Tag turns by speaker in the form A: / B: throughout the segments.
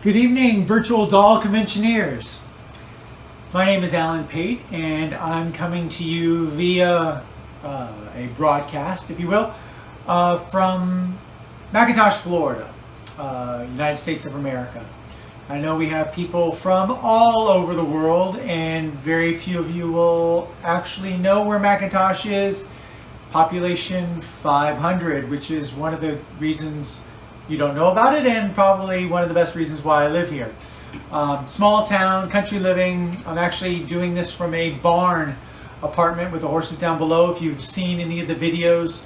A: Good evening, virtual doll conventioneers. My name is Alan Pate, and I'm coming to you via a broadcast, if you will, from McIntosh, Florida, United States of America. I know we have people from all over the world, and very few of you will actually know where McIntosh is. Population 500, which is one of the reasons you don't know about it, and probably one of the best reasons why I live here. Small town, country living. I'm actually doing this from a barn apartment with the horses down below. If you've seen any of the videos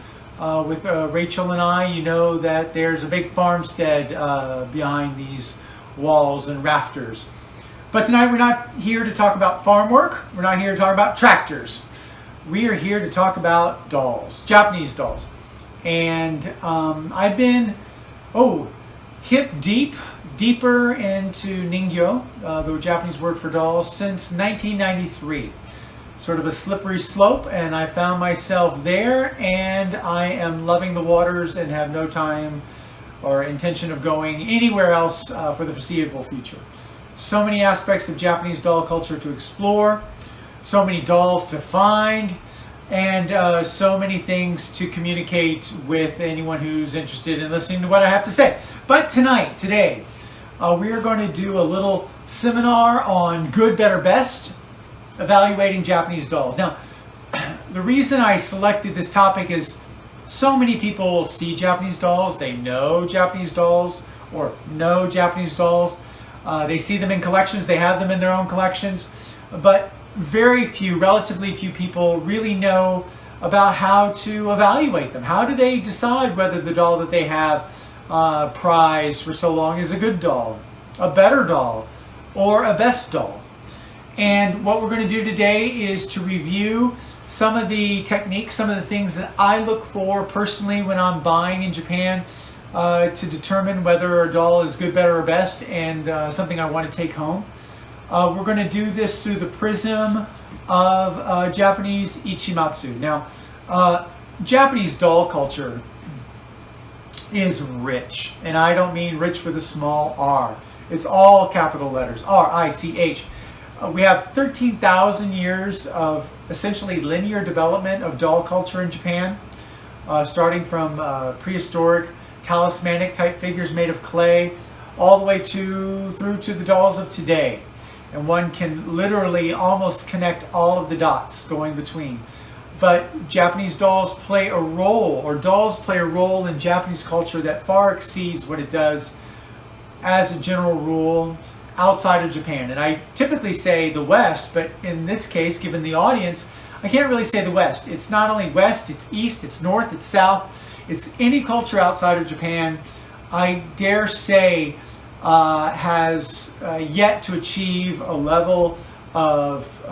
A: with Rachel and I, you know that there's a big farmstead behind these walls and rafters. But tonight we're not here to talk about farm work. We're not here to talk about tractors. We are here to talk about dolls, Japanese dolls. And I've been hip deeper into ningyo, the Japanese word for dolls, since 1993. Sort of a slippery slope, and I found myself there, and I am loving the waters and have no time or intention of going anywhere else for the foreseeable future. So many aspects of Japanese doll culture to explore, so many dolls to find, and so many things to communicate with anyone who's interested in listening to what I have to say. But today, we are going to do a little seminar on good, better, best, evaluating Japanese dolls. Now, the reason I selected this topic is so many people see Japanese dolls, they know Japanese dolls, or know Japanese dolls. They see them in collections, they have them in their own collections, but very few, relatively few people really know about how to evaluate them. How do they decide whether the doll that they have prized for so long is a good doll, a better doll, or a best doll? And what we're going to do today is to review some of the techniques, some of the things that I look for personally when I'm buying in Japan to determine whether a doll is good, better, or best, and something I want to take home. We're going to do this through the prism of Japanese Ichi Matsu. Now, Japanese doll culture is rich, and I don't mean rich with a small r. It's all capital letters, R-I-C-H. We have 13,000 years of essentially linear development of doll culture in Japan, starting from prehistoric talismanic type figures made of clay all the way through to the dolls of today. And one can literally almost connect all of the dots going between. But Japanese dolls play a role, or dolls play a role in Japanese culture that far exceeds what it does as a general rule outside of Japan. And I typically say the West, but in this case, given the audience, I can't really say the West. It's not only West, it's East, it's North, it's South. It's any culture outside of Japan, I dare say, has yet to achieve a level of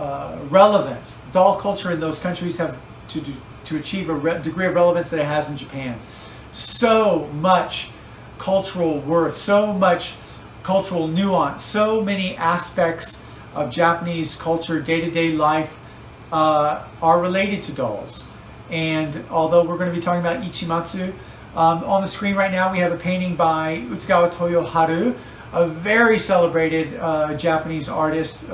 A: relevance. Doll culture in those countries have to achieve a degree of relevance that it has in Japan. So much cultural worth, so much cultural nuance, so many aspects of Japanese culture, day-to-day life are related to dolls. And although we're going to be talking about Ichi Matsu, on the screen right now we have a painting by Utsugawa Toyoharu, a very celebrated Japanese artist,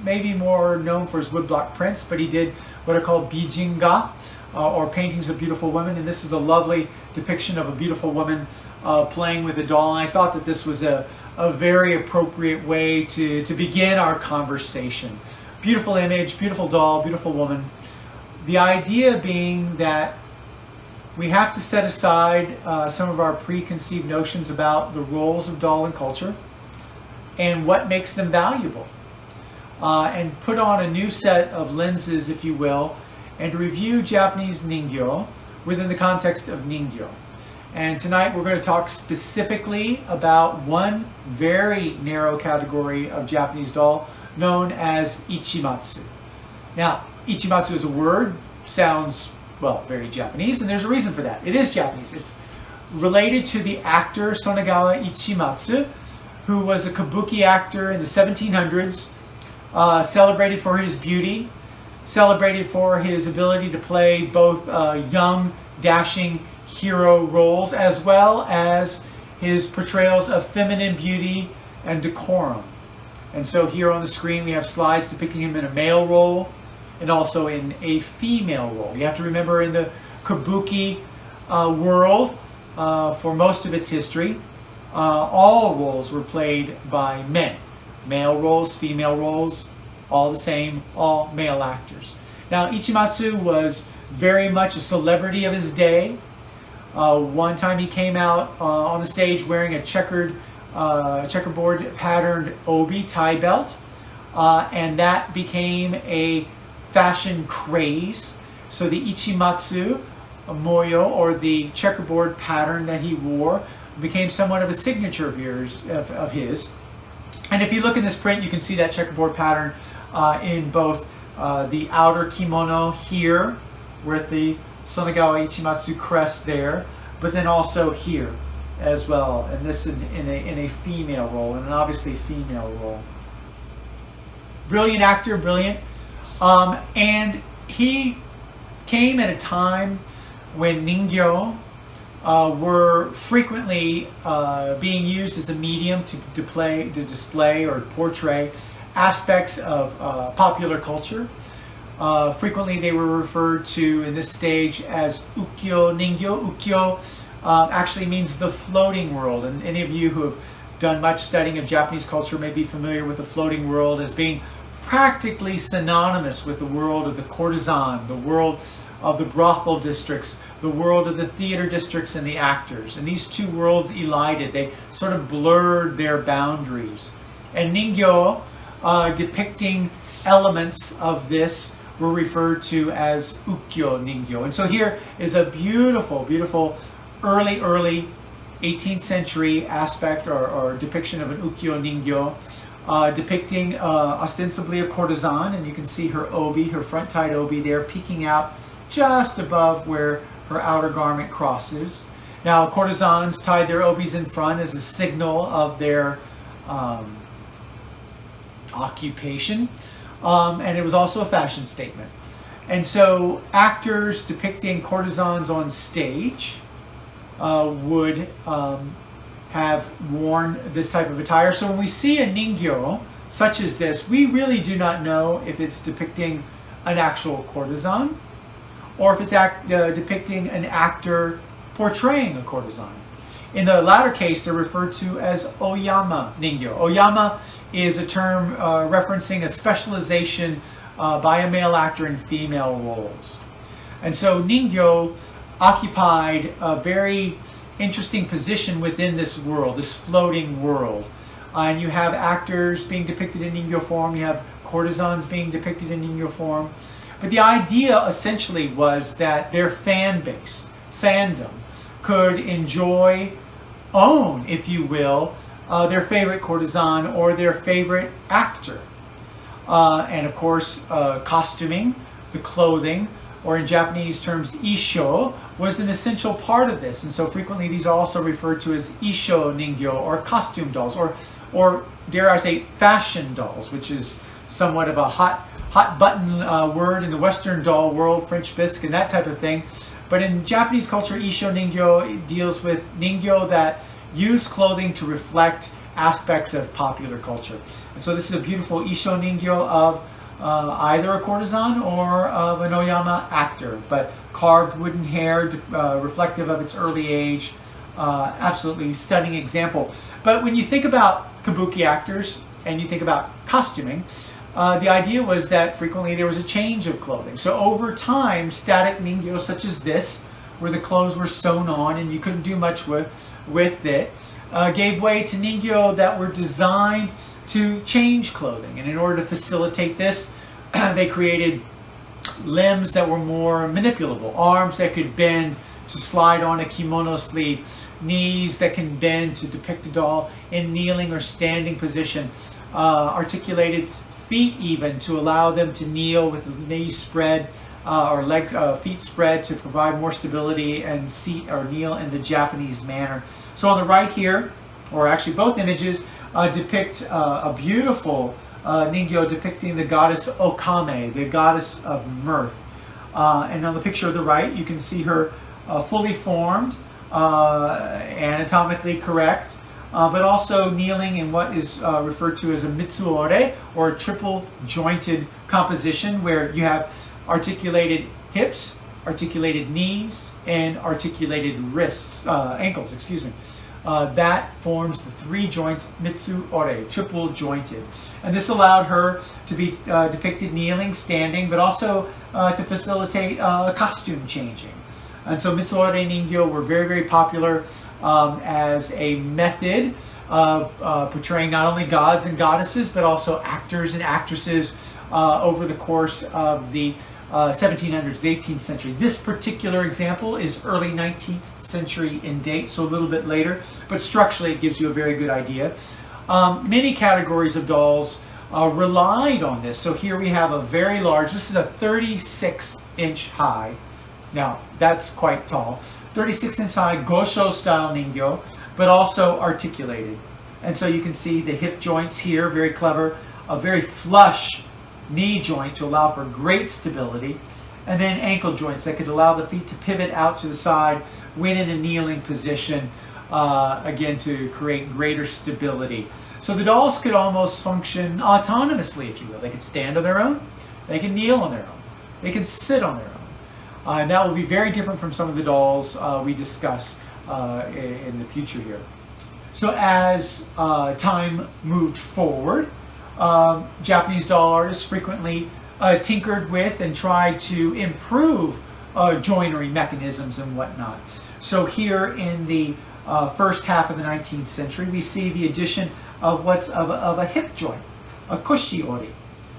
A: maybe more known for his woodblock prints, but he did what are called bijinga, or paintings of beautiful women. And this is a lovely depiction of a beautiful woman playing with a doll. And I thought that this was a very appropriate way to begin our conversation. Beautiful image, beautiful doll, beautiful woman. The idea being that we have to set aside some of our preconceived notions about the roles of doll in culture and what makes them valuable, and put on a new set of lenses, if you will, and review Japanese ningyo within the context of ningyo. And tonight we're going to talk specifically about one very narrow category of Japanese doll known as Ichi Matsu. Now, Ichi Matsu as a word sounds, well, very Japanese, and there's a reason for that. It is Japanese. It's related to the actor Sonagawa Ichi Matsu, who was a kabuki actor in the 1700s, celebrated for his beauty, celebrated for his ability to play both young, dashing hero roles, as well as his portrayals of feminine beauty and decorum. And so here on the screen we have slides depicting him in a male role and also in a female role. You have to remember, in the kabuki world, for most of its history, all roles were played by men. Male roles, female roles, all the same, all male actors. Now, Ichi Matsu was very much a celebrity of his day. One time he came out on the stage wearing a checkerboard patterned obi tie belt, and that became a fashion craze. So the Ichi Matsu moyo, or the checkerboard pattern that he wore, became somewhat of a signature of his. And if you look in this print, you can see that checkerboard pattern in both the outer kimono here, with the Sonagawa Ichimatsu crest there, but then also here as well, and this in a female role, and an obviously female role. Brilliant actor, brilliant. And he came at a time when ningyo were frequently being used as a medium to display or portray aspects of popular culture. Frequently they were referred to in this stage as ukiyo ningyo. Ukiyo actually means the floating world, and any of you who have done much studying of Japanese culture may be familiar with the floating world as being practically synonymous with the world of the courtesan, the world of the brothel districts, the world of the theater districts and the actors. And these two worlds elided. They sort of blurred their boundaries. And ningyo, depicting elements of this, were referred to as ukiyo ningyo. And so here is a beautiful, beautiful early 18th century aspect or depiction of an ukiyo ningyo, depicting ostensibly a courtesan, and you can see her obi, her front tied obi there, peeking out just above where her outer garment crosses. Now, courtesans tied their obis in front as a signal of their occupation, and it was also a fashion statement. And so actors depicting courtesans on stage would have worn this type of attire. So when we see a ningyo such as this, we really do not know if it's depicting an actual courtesan or if it's depicting an actor portraying a courtesan. In the latter case, they're referred to as oyama ningyo. Oyama is a term referencing a specialization by a male actor in female roles. And so ningyo occupied a very interesting position within this world, this floating world. And you have actors being depicted in ningyo form, you have courtesans being depicted in ningyo form. But the idea essentially was that their fan base, fandom, could own, if you will, their favorite courtesan or their favorite actor. And of course, costuming, the clothing, or in Japanese terms, isho, was an essential part of this. And so frequently these are also referred to as isho ningyo, or costume dolls, or dare I say, fashion dolls, which is somewhat of a hot button word in the Western doll world, French bisque and that type of thing. But in Japanese culture, isho ningyo deals with ningyo that use clothing to reflect aspects of popular culture. And so this is a beautiful isho ningyo of either a courtesan or of an oyama actor, but carved wooden hair reflective of its early age. Absolutely stunning example. But when you think about kabuki actors and you think about costuming, the idea was that frequently there was a change of clothing. So over time, static ningyo such as this, where the clothes were sewn on and you couldn't do much with it, gave way to ningyo that were designed to change clothing. And in order to facilitate this, they created limbs that were more manipulable, arms that could bend to slide on a kimono sleeve, knees that can bend to depict a doll in kneeling or standing position, articulated feet even to allow them to kneel with the knees spread or feet spread to provide more stability and seat or kneel in the Japanese manner. So on the right here, or actually both images, depict a beautiful ningyo depicting the goddess Okame, the goddess of mirth. And on the picture of the right, you can see her fully formed, anatomically correct, but also kneeling in what is referred to as a mitsuore, or a triple jointed composition, where you have articulated hips, articulated knees, and articulated wrists, ankles, excuse me. That forms the three joints, mitsuore, triple jointed. And this allowed her to be depicted kneeling, standing, but also to facilitate costume changing. And so mitsuore ningyo were very, very popular as a method of portraying not only gods and goddesses, but also actors and actresses over the course of the 1700s, the 18th century. This particular example is early 19th century in date, so a little bit later, but structurally it gives you a very good idea. Many categories of dolls relied on this. So here we have a very large, this is a 36-inch high. Now, that's quite tall. 36-inch high Gosho style ningyo, but also articulated. And so you can see the hip joints here, very clever, a very flush knee joint to allow for great stability, and then ankle joints that could allow the feet to pivot out to the side when in a kneeling position, again to create greater stability. So the dolls could almost function autonomously, if you will. They could stand on their own, they can kneel on their own, they can sit on their own. And that will be very different from some of the dolls we discuss in the future here. So as time moved forward, Japanese doll artists frequently tinkered with and tried to improve joinery mechanisms and whatnot. So here in the first half of the 19th century, we see the addition of of a hip joint, a koshiori.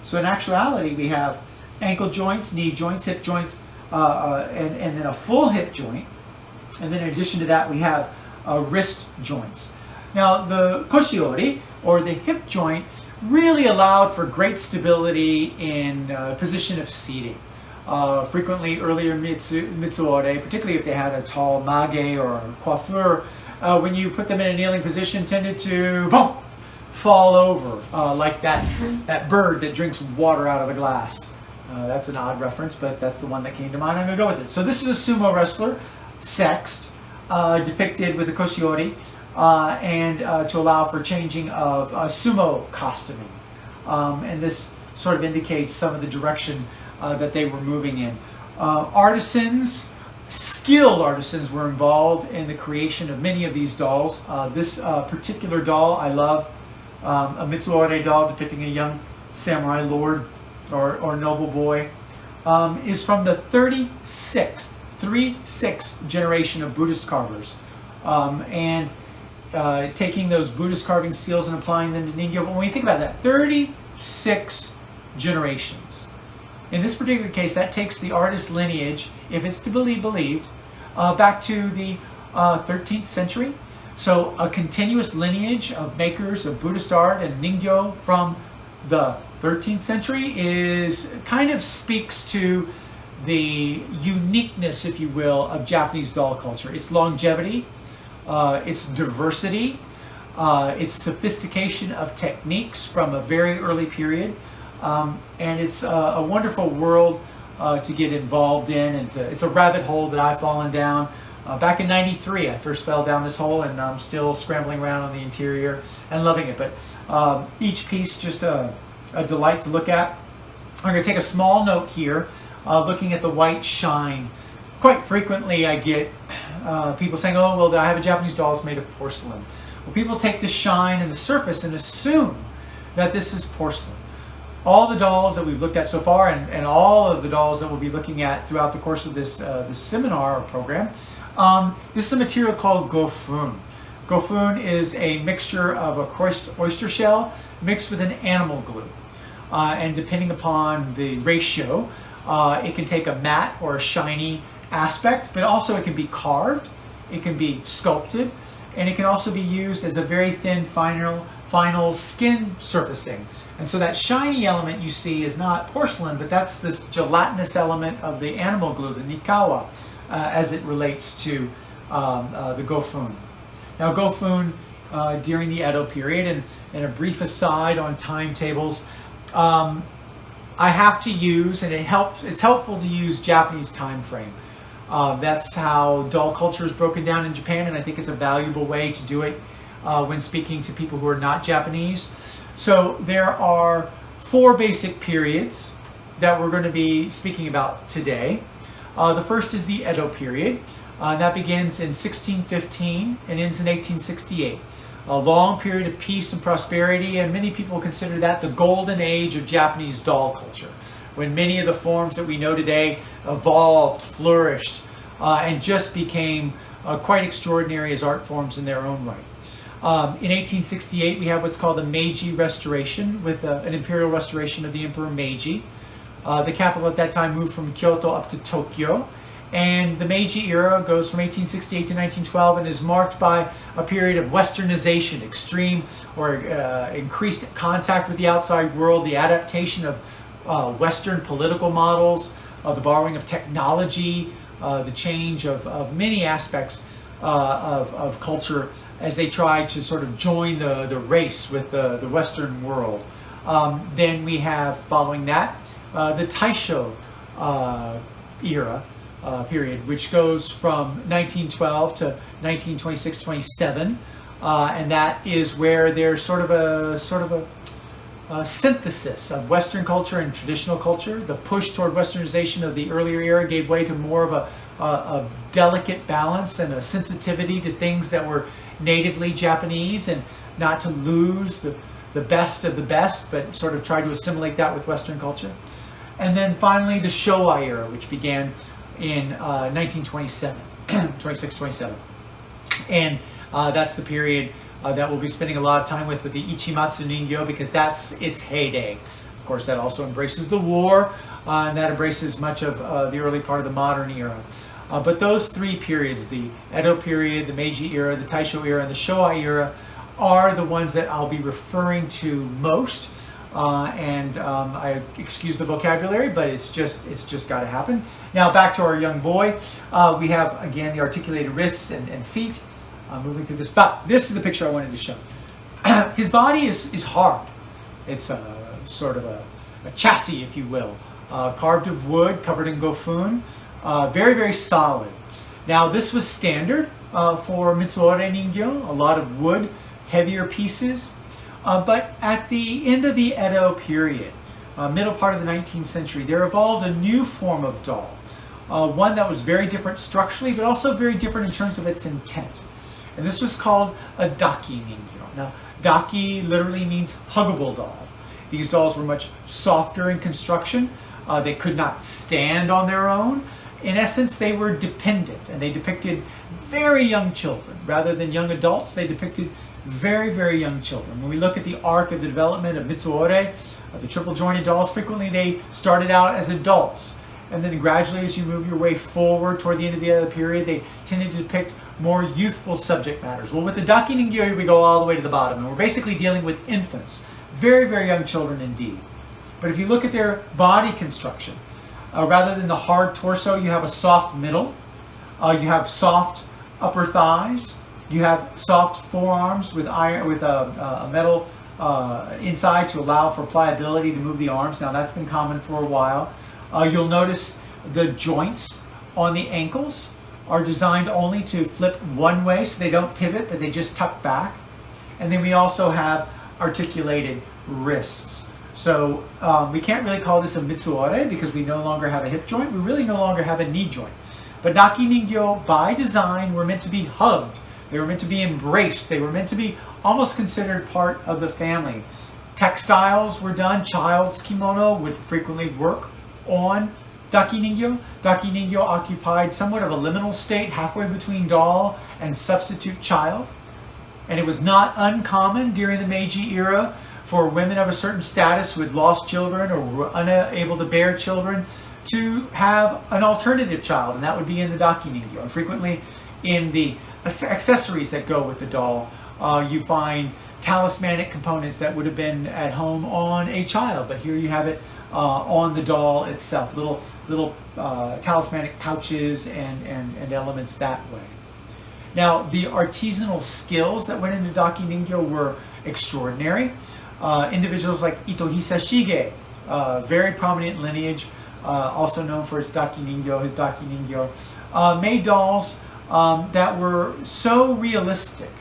A: So in actuality, we have ankle joints, knee joints, hip joints, and then a full hip joint. And then in addition to that, we have wrist joints. Now the koshiori, or the hip joint, really allowed for great stability in position of seating. Frequently earlier mitsuore, particularly if they had a tall mage or coiffure, when you put them in a kneeling position, tended to boom, fall over like that bird that drinks water out of a glass. That's an odd reference, but that's the one that came to mind. I'm going to go with it. So this is a sumo wrestler, sexed, depicted with a koshiori, and to allow for changing of sumo costuming. And this sort of indicates some of the direction that they were moving in. Artisans, skilled artisans, were involved in the creation of many of these dolls. This particular doll I love, a mitsuore doll depicting a young samurai lord or noble boy, is from the 36th generation of Buddhist carvers. And taking those Buddhist carving skills and applying them to ningyo. But when we think about that, 36 generations. In this particular case, that takes the artist's lineage, if it's to be believed, back to the 13th century. So a continuous lineage of makers of Buddhist art and ningyo from the 13th century kind of speaks to the uniqueness, if you will, of Japanese doll culture. Its longevity, its diversity, its sophistication of techniques from a very early period, and it's a wonderful world to get involved in, and it's a rabbit hole that I've fallen down. Back in '93, I first fell down this hole, and I'm still scrambling around on the interior and loving it. But each piece just a delight to look at. I'm going to take a small note here, looking at the white shine. Quite frequently I get people saying, oh, well, I have a Japanese doll that's made of porcelain. Well, people take the shine and the surface and assume that this is porcelain. All the dolls that we've looked at so far, and all of the dolls that we'll be looking at throughout the course of this seminar or program, this is a material called gofun. Gofun is a mixture of a crushed oyster shell mixed with an animal glue. And depending upon the ratio, it can take a matte or a shiny aspect, but also it can be carved, it can be sculpted, and it can also be used as a very thin final skin surfacing. And so that shiny element you see is not porcelain, but that's this gelatinous element of the animal glue, the nikawa, as it relates to the gofun. Now gofun during the Edo period, and a brief aside on timetables, I have to use, and it's helpful to use Japanese time frame. That's how doll culture is broken down in Japan, and I think it's a valuable way to do it when speaking to people who are not Japanese. So there are 4 basic periods that we're going to be speaking about today. The first is the Edo period. That begins in 1615 and ends in 1868. A long period of peace and prosperity, and many people consider that the golden age of Japanese doll culture, when many of the forms that we know today evolved, flourished, and just became quite extraordinary as art forms in their own right. In 1868, we have what's called the Meiji Restoration, with an imperial restoration of the Emperor Meiji. The capital at that time moved from Kyoto up to Tokyo. And the Meiji era goes from 1868 to 1912 and is marked by a period of westernization, extreme or increased contact with the outside world, the adaptation of Western political models, the borrowing of technology, the change of many aspects of culture as they tried to sort of join the race with the Western world. Then we have, following that, the Taisho Era period, which goes from 1912 to 1926-27, and that is where there's sort of a synthesis of Western culture and traditional culture. The push toward Westernization of the earlier era gave way to more of a delicate balance and a sensitivity to things that were natively Japanese, and not to lose the best of the best, but sort of try to assimilate that with Western culture. And then finally the Showa Era, which began in 1927, 26-27. And that's the period that we'll be spending a lot of time with the Ichi Matsu Ningyo, because that's its heyday. Of course, that also embraces the war, and that embraces much of the early part of the modern era. But those 3 periods, the Edo period, the Meiji era, the Taisho era, and the Showa era, are the ones that I'll be referring to most. I excuse the vocabulary, but it's just got to happen. Now back to our young boy. We have again the articulated wrists and feet. Moving through this. But this is the picture I wanted to show. His body is hard. It's sort of a chassis, if you will, carved of wood, covered in gofun. Very, very solid. Now this was standard for Mitsuore Ningyo, a lot of wood, heavier pieces. But at the end of the Edo period, middle part of the 19th century, there evolved a new form of doll. One that was very different structurally, but also very different in terms of its intent. And this was called a daki ningyo. Now, daki literally means huggable doll. These dolls were much softer in construction. They could not stand on their own. In essence, they were dependent, and they depicted very young children. Rather than young adults, they depicted very, very young children. When we look at the arc of the development of Mitsuore, the triple jointed dolls, frequently they started out as adults. And then gradually, as you move your way forward toward the end of the other period, they tended to depict more youthful subject matters. Well, with the daki ningyo, we go all the way to the bottom, and we're basically dealing with infants. Very, very young children indeed. But if you look at their body construction, rather than the hard torso, you have a soft middle. You have soft upper thighs. You have soft forearms with iron, with a metal inside to allow for pliability to move the arms. Now that's been common for a while. You'll notice the joints on the ankles are designed only to flip one way, so they don't pivot, but they just tuck back. And then we also have articulated wrists. So we can't really call this a Mitsuore because we no longer have a hip joint. We really no longer have a knee joint. But daki ningyo, by design, were meant to be hugged. They were meant to be embraced. They were meant to be almost considered part of the family. Textiles were done. Child's kimono would frequently work on daki ningyo. Daki ningyo occupied somewhat of a liminal state halfway between doll and substitute child. And it was not uncommon during the Meiji era for women of a certain status who had lost children or were unable to bear children to have an alternative child, and that would be in the daki ningyo. And frequently in the accessories that go with the doll, you find talismanic components that would have been at home on a child, but here you have it on the doll itself, little talismanic pouches and elements that way. Now, the artisanal skills that went into daki ningyo were extraordinary. Individuals like Ito Hisashige, very prominent lineage, also known for his daki ningyo, made dolls that were so realistic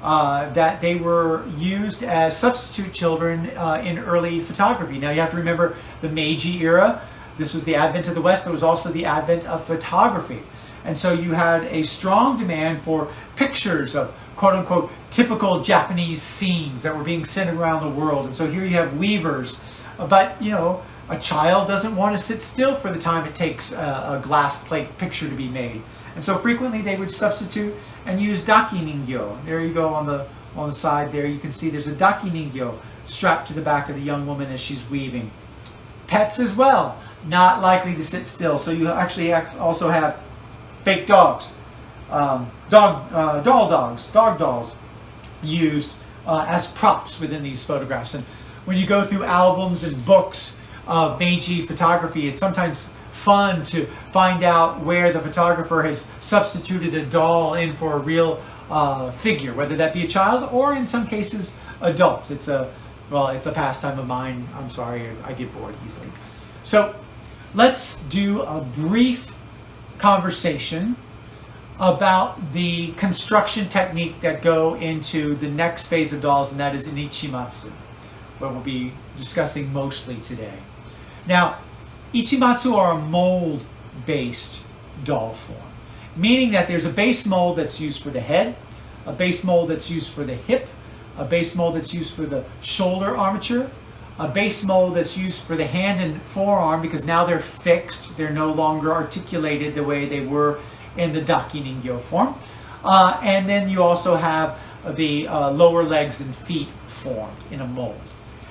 A: that they were used as substitute children in early photography. Now you have to remember the Meiji era. This was the advent of the West, but it was also the advent of photography. And so you had a strong demand for pictures of quote-unquote typical Japanese scenes that were being sent around the world. And so here you have weavers, but you know, a child doesn't want to sit still for the time it takes a glass plate picture to be made. And so frequently they would substitute and use daki ningyo. There you go on the side there. You can see there's a daki ningyo strapped to the back of the young woman as she's weaving. Pets as well, not likely to sit still. So you actually also have fake dogs, dog dolls used as props within these photographs. And when you go through albums and books of Meiji photography, it's sometimes fun to find out where the photographer has substituted a doll in for a real figure, whether that be a child or in some cases adults. It's a pastime of mine. I'm sorry, I get bored easily. So let's do a brief conversation about the construction technique that go into the next phase of dolls, and that is in Ichi Matsu, what we'll be discussing mostly today. Now, Ichi Matsu are a mold-based doll form, meaning that there's a base mold that's used for the head, a base mold that's used for the hip, a base mold that's used for the shoulder armature, a base mold that's used for the hand and forearm, because now they're fixed, they're no longer articulated the way they were in the daki ningyo form. And then you also have the lower legs and feet formed in a mold.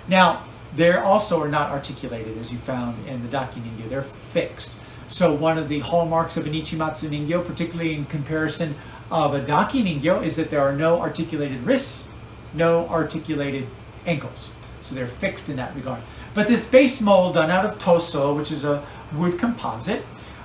A: Now, they also are not articulated as you found in the daki ningyo, they're fixed. So one of the hallmarks of an Ichi Matsu ningyo, particularly in comparison of a daki ningyo, is that there are no articulated wrists, no articulated ankles. So they're fixed in that regard. But this base mold done out of toso, which is a wood composite,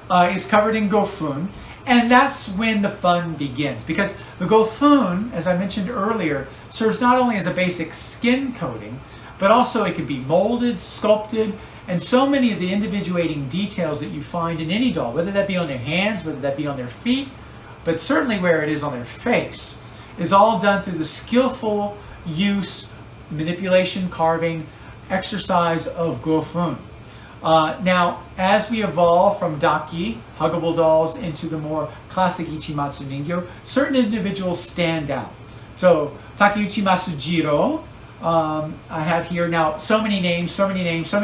A: is covered in gofun. And that's when the fun begins. Because the gofun, as I mentioned earlier, serves not only as a basic skin coating, but also it can be molded, sculpted, and so many of the individuating details that you find in any doll, whether that be on their hands, whether that be on their feet, but certainly where it is on their face, is all done through the skillful use, manipulation, carving, exercise of gofun. Now, as we evolve from daki, huggable dolls, into the more classic Ichi Matsu ningyo, certain individuals stand out. So, Takeuchi Masujiro, I have here now so many names, so many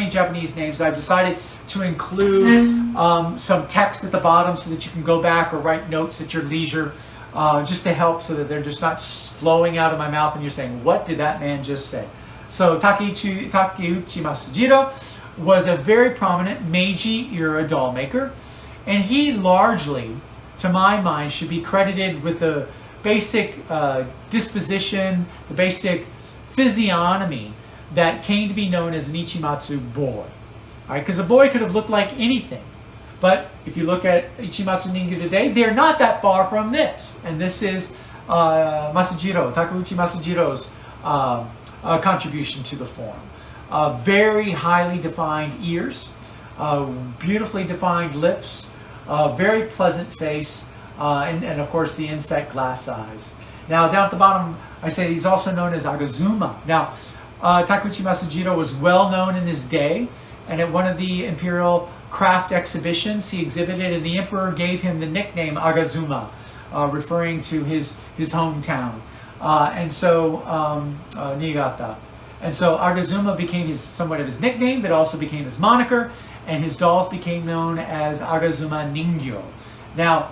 A: Japanese names that I've decided to include some text at the bottom so that you can go back or write notes at your leisure, just to help so that they're just not flowing out of my mouth and you're saying, what did that man just say? So Takeuchi Masujiro was a very prominent Meiji Era doll maker, and he largely, to my mind, should be credited with the basic disposition, the basic physiognomy that came to be known as an Ichi Matsu boy. All right, because a boy could have looked like anything. But if you look at Ichi Matsu ningyo today, they're not that far from this. And this is Takeuchi Masujiro's contribution to the form. Very highly defined ears, beautifully defined lips, very pleasant face, and of course the insect glass eyes. Now down at the bottom, I say he's also known as Agazuma. Now, Takeuchi Masujiro was well known in his day, and at one of the imperial craft exhibitions he exhibited, and the emperor gave him the nickname Agazuma, referring to his hometown, and so Niigata. And so Agazuma became somewhat of his nickname, but also became his moniker, and his dolls became known as Agazuma Ningyo. Now,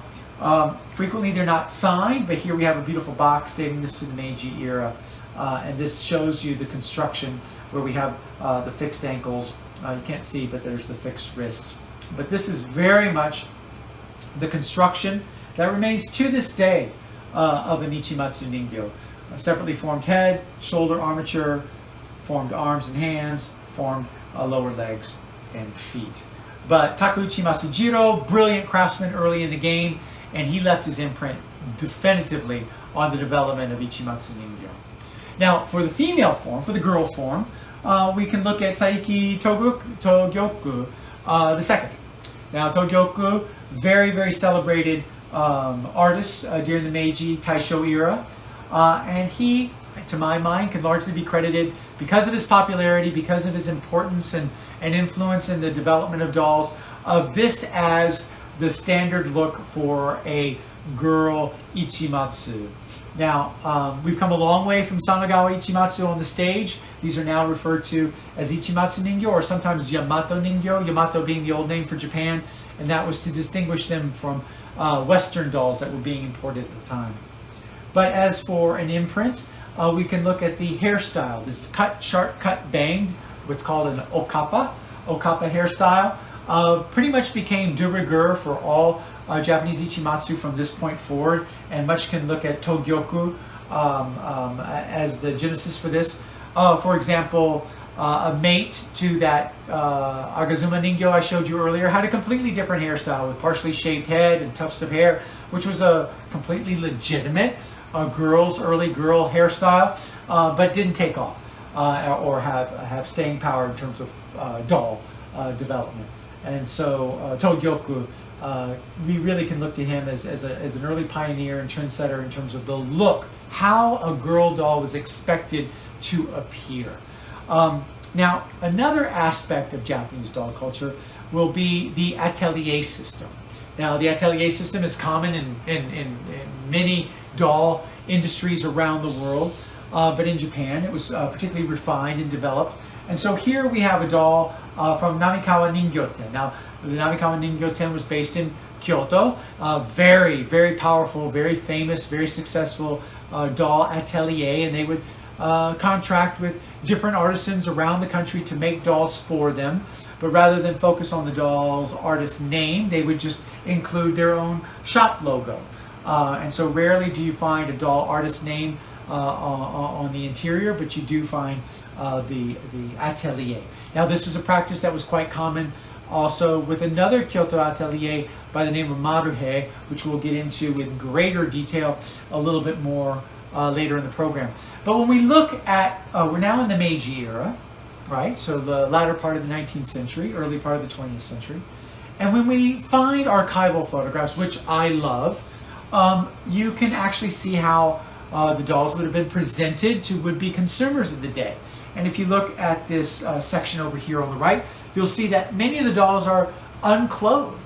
A: frequently they're not signed, but here we have a beautiful box dating this to the Meiji era, and this shows you the construction where we have the fixed ankles. You can't see, but there's the fixed wrists. But this is very much the construction that remains to this day of an Ichi Matsu ningyo. A separately formed head, shoulder armature, formed arms and hands, formed lower legs and feet. But Takeuchi Masujiro, brilliant craftsman early in the game, and he left his imprint definitively on the development of Ichi Matsu ningyo. Now, for the female form, for the girl form, we can look at Saiki Togyoku the second. Now, Togyoku, very, very celebrated artist during the Meiji Taisho era. And he, to my mind, can largely be credited because of his popularity, because of his importance and influence in the development of dolls, of this as the standard look for a girl Ichi Matsu. Now, we've come a long way from Sanagawa Ichi Matsu on the stage. These are now referred to as Ichi Matsu Ningyo, or sometimes Yamato Ningyo, Yamato being the old name for Japan, and that was to distinguish them from Western dolls that were being imported at the time. But as for an imprint, we can look at the hairstyle. This cut, sharp cut, banged, what's called an okappa hairstyle. Pretty much became de rigueur for all Japanese Ichimatsu from this point forward, and much can look at Togyoku as the genesis for this. For example, a mate to that Agazuma Ningyo I showed you earlier had a completely different hairstyle with partially shaved head and tufts of hair, which was a completely legitimate early girl hairstyle, but didn't take off or have staying power in terms of doll development. And so Togyoku, we really can look to him as an early pioneer and trendsetter in terms of the look, how a girl doll was expected to appear. Now, another aspect of Japanese doll culture will be the atelier system. Now, the atelier system is common in many doll industries around the world, but in Japan it was particularly refined and developed. And so here we have a doll from Namikawa Ningyoten. Now, the Namikawa Ningyoten was based in Kyoto. Very, very powerful, very famous, very successful doll atelier, and they would contract with different artisans around the country to make dolls for them. But rather than focus on the doll's artist name, they would just include their own shop logo. And so rarely do you find a doll artist name on the interior, but you do find the atelier. Now, this was a practice that was quite common also with another Kyoto atelier by the name of Maruhei, which we'll get into in greater detail a little bit more later in the program. But when we look at, we're now in the Meiji era, right? So the latter part of the 19th century, early part of the 20th century. And when we find archival photographs, which I love, you can actually see how the dolls would have been presented to would-be consumers of the day. And if you look at this section over here on the right, you'll see that many of the dolls are unclothed.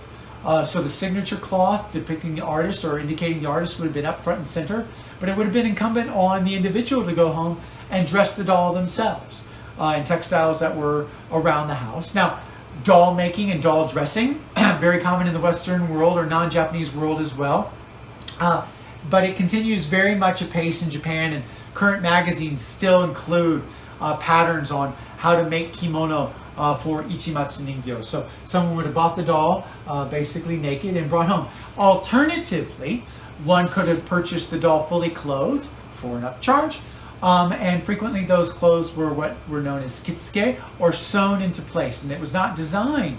A: So the signature cloth depicting the artist or indicating the artist would have been up front and center, but it would have been incumbent on the individual to go home and dress the doll themselves in textiles that were around the house. Now, doll making and doll dressing, very common in the Western world or non-Japanese world as well. But it continues very much apace in Japan, and current magazines still include patterns on how to make kimono for Ichi Matsu Ningyo. So someone would have bought the doll basically naked and brought home. Alternatively, one could have purchased the doll fully clothed for an upcharge, and frequently those clothes were what were known as kitsuke, or sewn into place, and it was not designed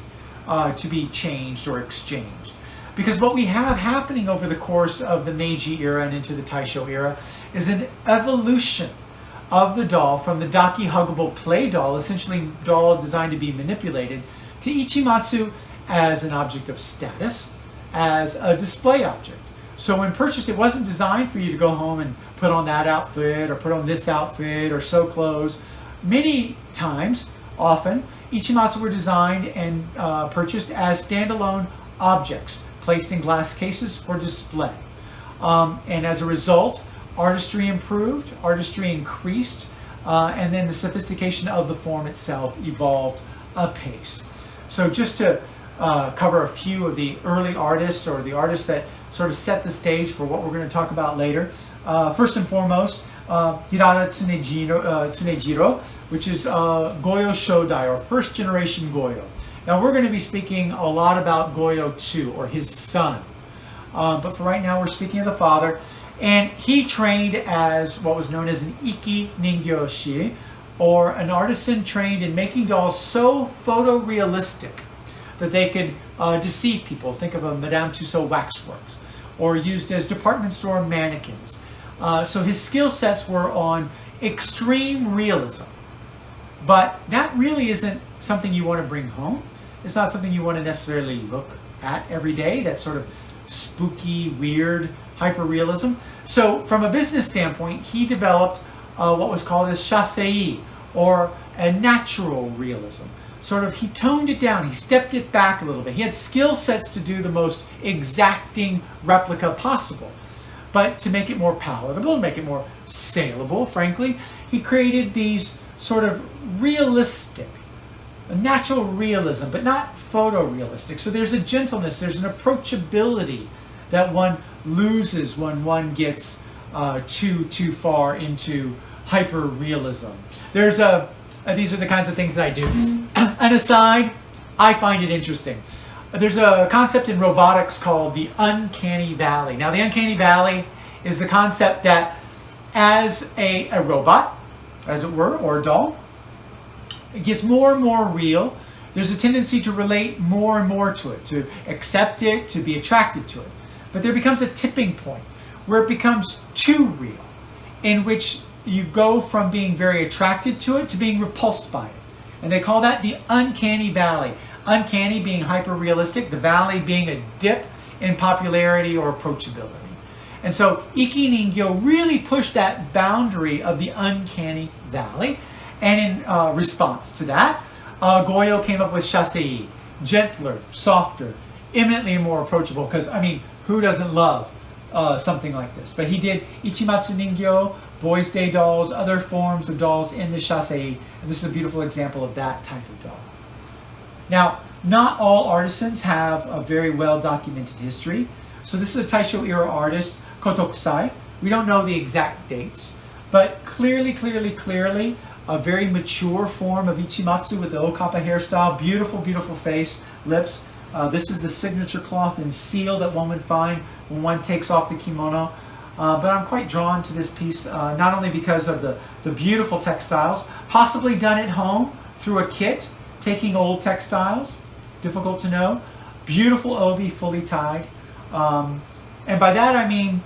A: to be changed or exchanged. Because what we have happening over the course of the Meiji era and into the Taisho era is an evolution of the doll from the daki huggable play doll, essentially doll designed to be manipulated, to Ichimatsu as an object of status, as a display object. So when purchased, it wasn't designed for you to go home and put on that outfit or put on this outfit or sew clothes. Many times, often, Ichimatsu were designed and purchased as standalone objects placed in glass cases for display. And as a result, artistry improved, artistry increased, and then the sophistication of the form itself evolved apace. So just to cover a few of the early artists, or the artists that sort of set the stage for what we're going to talk about later. First and foremost, Hirata Tsunejiro, which is Goyo Shodai, or first generation Goyo. Now we're going to be speaking a lot about Goyo II, or his son. But for right now, we're speaking of the father. And he trained as what was known as an Iki Ningyoshi, or an artisan trained in making dolls so photorealistic that they could deceive people. Think of a Madame Tussauds waxworks, or used as department store mannequins. So his skill sets were on extreme realism. But that really isn't something you want to bring home. It's not something you want to necessarily look at every day, that sort of spooky, weird hyperrealism. So from a business standpoint, he developed what was called as shasei, or a natural realism. Sort of, he toned it down, he stepped it back a little bit. He had skill sets to do the most exacting replica possible. But to make it more palatable, to make it more saleable, frankly, he created these sort of realistic, a natural realism, but not photorealistic. So there's a gentleness, there's an approachability that one loses when one gets too far into hyper-realism. These are the kinds of things that I do. An aside, I find it interesting. There's a concept in robotics called the Uncanny Valley. Now, the Uncanny Valley is the concept that as a robot, as it were, or a doll, it gets more and more real. There's a tendency to relate more and more to it, to accept it, to be attracted to it. But there becomes a tipping point where it becomes too real, in which you go from being very attracted to it to being repulsed by it. And they call that the Uncanny Valley. Uncanny being hyper-realistic, the valley being a dip in popularity or approachability. And so Iki Ningyo really pushed that boundary of the Uncanny Valley. And in response to that, Goyo came up with shasei, gentler, softer, eminently more approachable. Because, I mean, who doesn't love something like this? But he did Ichi Matsu Ningyo, Boys' Day dolls, other forms of dolls in the shasei. And this is a beautiful example of that type of doll. Now, not all artisans have a very well documented history. So this is a Taisho Era artist, Kotobuki. We don't know the exact dates, but clearly, a very mature form of Ichi Matsu with the Okappa hairstyle, beautiful, beautiful face, lips. This is the signature cloth and seal that one would find when one takes off the kimono. But I'm quite drawn to this piece, not only because of the beautiful textiles, possibly done at home through a kit, taking old textiles, difficult to know, beautiful obi, fully tied. And by that I mean,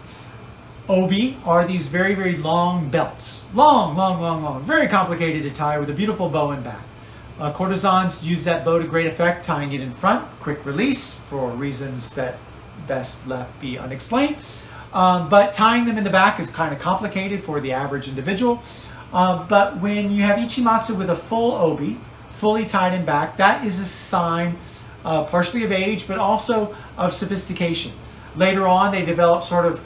A: obi are these very, very long belts. Long, very complicated to tie with a beautiful bow and back. Courtesans use that bow to great effect, tying it in front, quick release, for reasons that best left be unexplained. But tying them in the back is kind of complicated for the average individual. But when you have Ichi Matsu with a full obi, fully tied in back, that is a sign partially of age, but also of sophistication. Later on, they developed sort of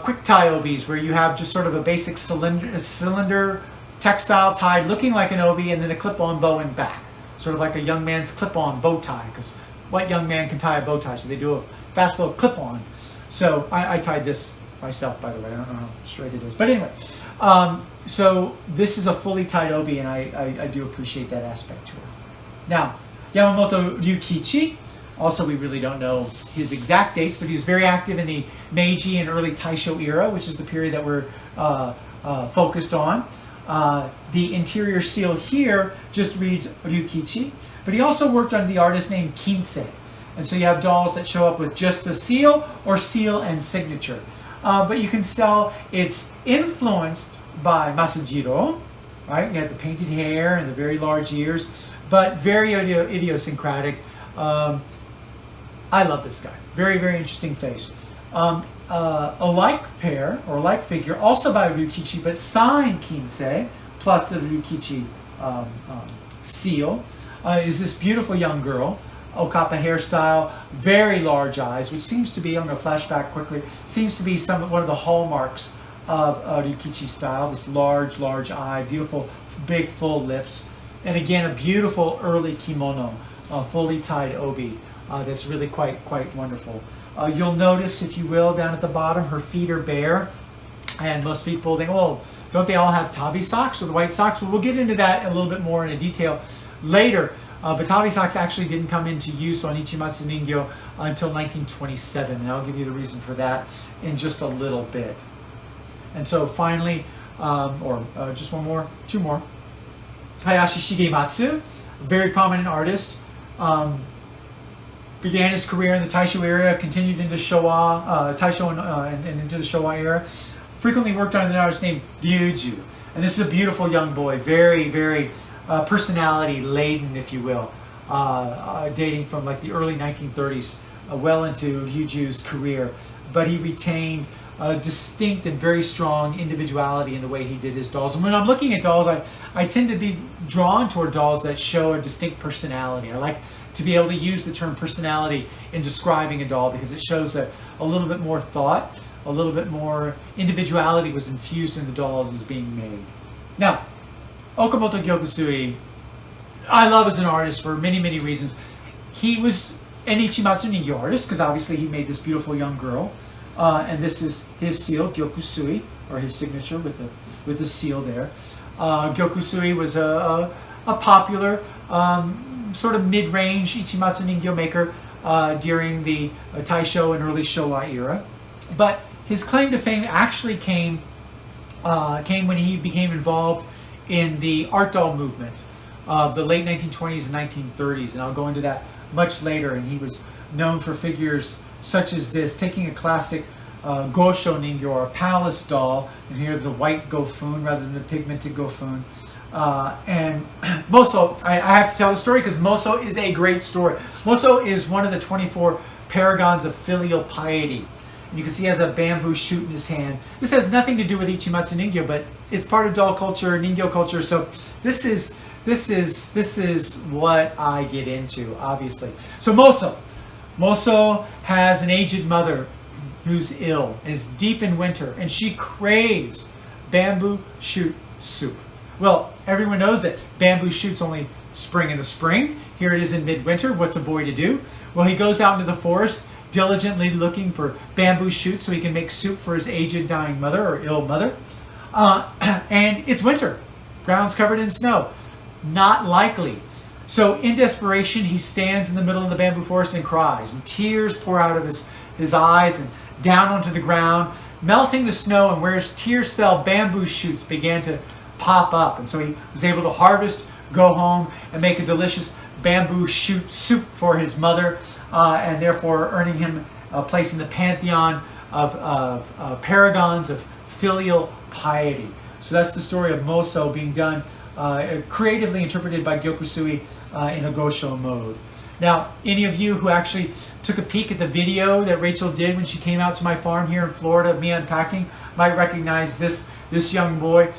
A: quick tie obis, where you have just sort of a basic cylinder textile tied looking like an obi, and then a clip-on bow and back. Sort of like a young man's clip-on bow tie, because what young man can tie a bow tie? So they do a fast little clip-on. So I tied this myself, by the way. I don't know how straight it is. But anyway, so this is a fully tied obi, and I do appreciate that aspect to it. Now, Yamamoto Ryukichi, also we really don't know his exact dates, but he was very active in the Meiji and early Taisho era, which is the period that we're focused on. The interior seal here just reads Ryukichi, but he also worked under the artist named Kinsei. And so you have dolls that show up with just the seal or seal and signature. But you can tell it's influenced by Masujiro, right? You have the painted hair and the very large ears, but very idiosyncratic. I love this guy. Very, very interesting face. A like pair, or like figure, also by Ryukichi, but signed Kinsei, plus the Ryukichi seal, is this beautiful young girl. Okappa hairstyle, very large eyes, which seems to be, I'm going to flash back quickly, seems to be one of the hallmarks of Ryukichi style, this large eye, beautiful, big, full lips, and again, a beautiful early kimono, fully tied obi, that's really quite wonderful. You'll notice, if you will, down at the bottom, her feet are bare, and most people think, well, don't they all have tabi socks or the white socks? Well, we'll get into that a little bit more in detail later. But tabi socks actually didn't come into use on Ichi Matsu Ningyo until 1927, and I'll give you the reason for that in just a little bit. And so finally, just two more. Hayashi Shigematsu, a very prominent artist, began his career in the Taisho era, continued into Showa, Taisho and into the Showa era. Frequently worked under an artist named Yuju, and this is a beautiful young boy, very, very personality laden, if you will, dating from like the early 1930s well into Yuju's career, but he retained a distinct and very strong individuality in the way he did his dolls. And when I'm looking at dolls, I tend to be drawn toward dolls that show a distinct personality. I like to be able to use the term personality in describing a doll because it shows a little bit more thought, a little bit more individuality was infused in the doll as was being made. Now, Okamoto Guild, I love as an artist for many, many reasons. He was an Ichi Matsu Ningyo artist because obviously he made this beautiful young girl. And this is his seal, Gyokusui, or his signature with the seal there. Gyokusui was a popular sort of mid-range Ichi Matsu Ningyo maker during the Taisho and early Showa era. But his claim to fame actually came when he became involved in the art doll movement of the late 1920s and 1930s. And I'll go into that much later. And he was known for figures such as this, taking a classic Gosho Ningyo, or a palace doll, and here the white Gofun rather than the pigmented Gofun. And Moso, I have to tell the story because Moso is a great story. Moso is one of the 24 paragons of filial piety. And you can see he has a bamboo shoot in his hand. This has nothing to do with Ichi Matsu Ningyo, but it's part of doll culture, Ningyo culture. So this is what I get into, obviously. So Moso has an aged mother who's ill and is deep in winter, and she craves bamboo shoot soup. Well, everyone knows that bamboo shoots only spring in the spring. Here it is in midwinter. What's a boy to do? Well, he goes out into the forest, diligently looking for bamboo shoots so he can make soup for his aged dying mother or ill mother. And it's winter. Ground's covered in snow. Not likely. So in desperation, he stands in the middle of the bamboo forest and cries, and tears pour out of his eyes and down onto the ground, melting the snow, and where his tears fell, bamboo shoots began to pop up. And so he was able to harvest, go home, and make a delicious bamboo shoot soup for his mother, and therefore earning him a place in the pantheon of paragons of filial piety. So that's the story of Moso being done, creatively interpreted by Gyokusui in a Gosho mode. Now, any of you who actually took a peek at the video that Rachel did when she came out to my farm here in Florida of me unpacking might recognize this young boy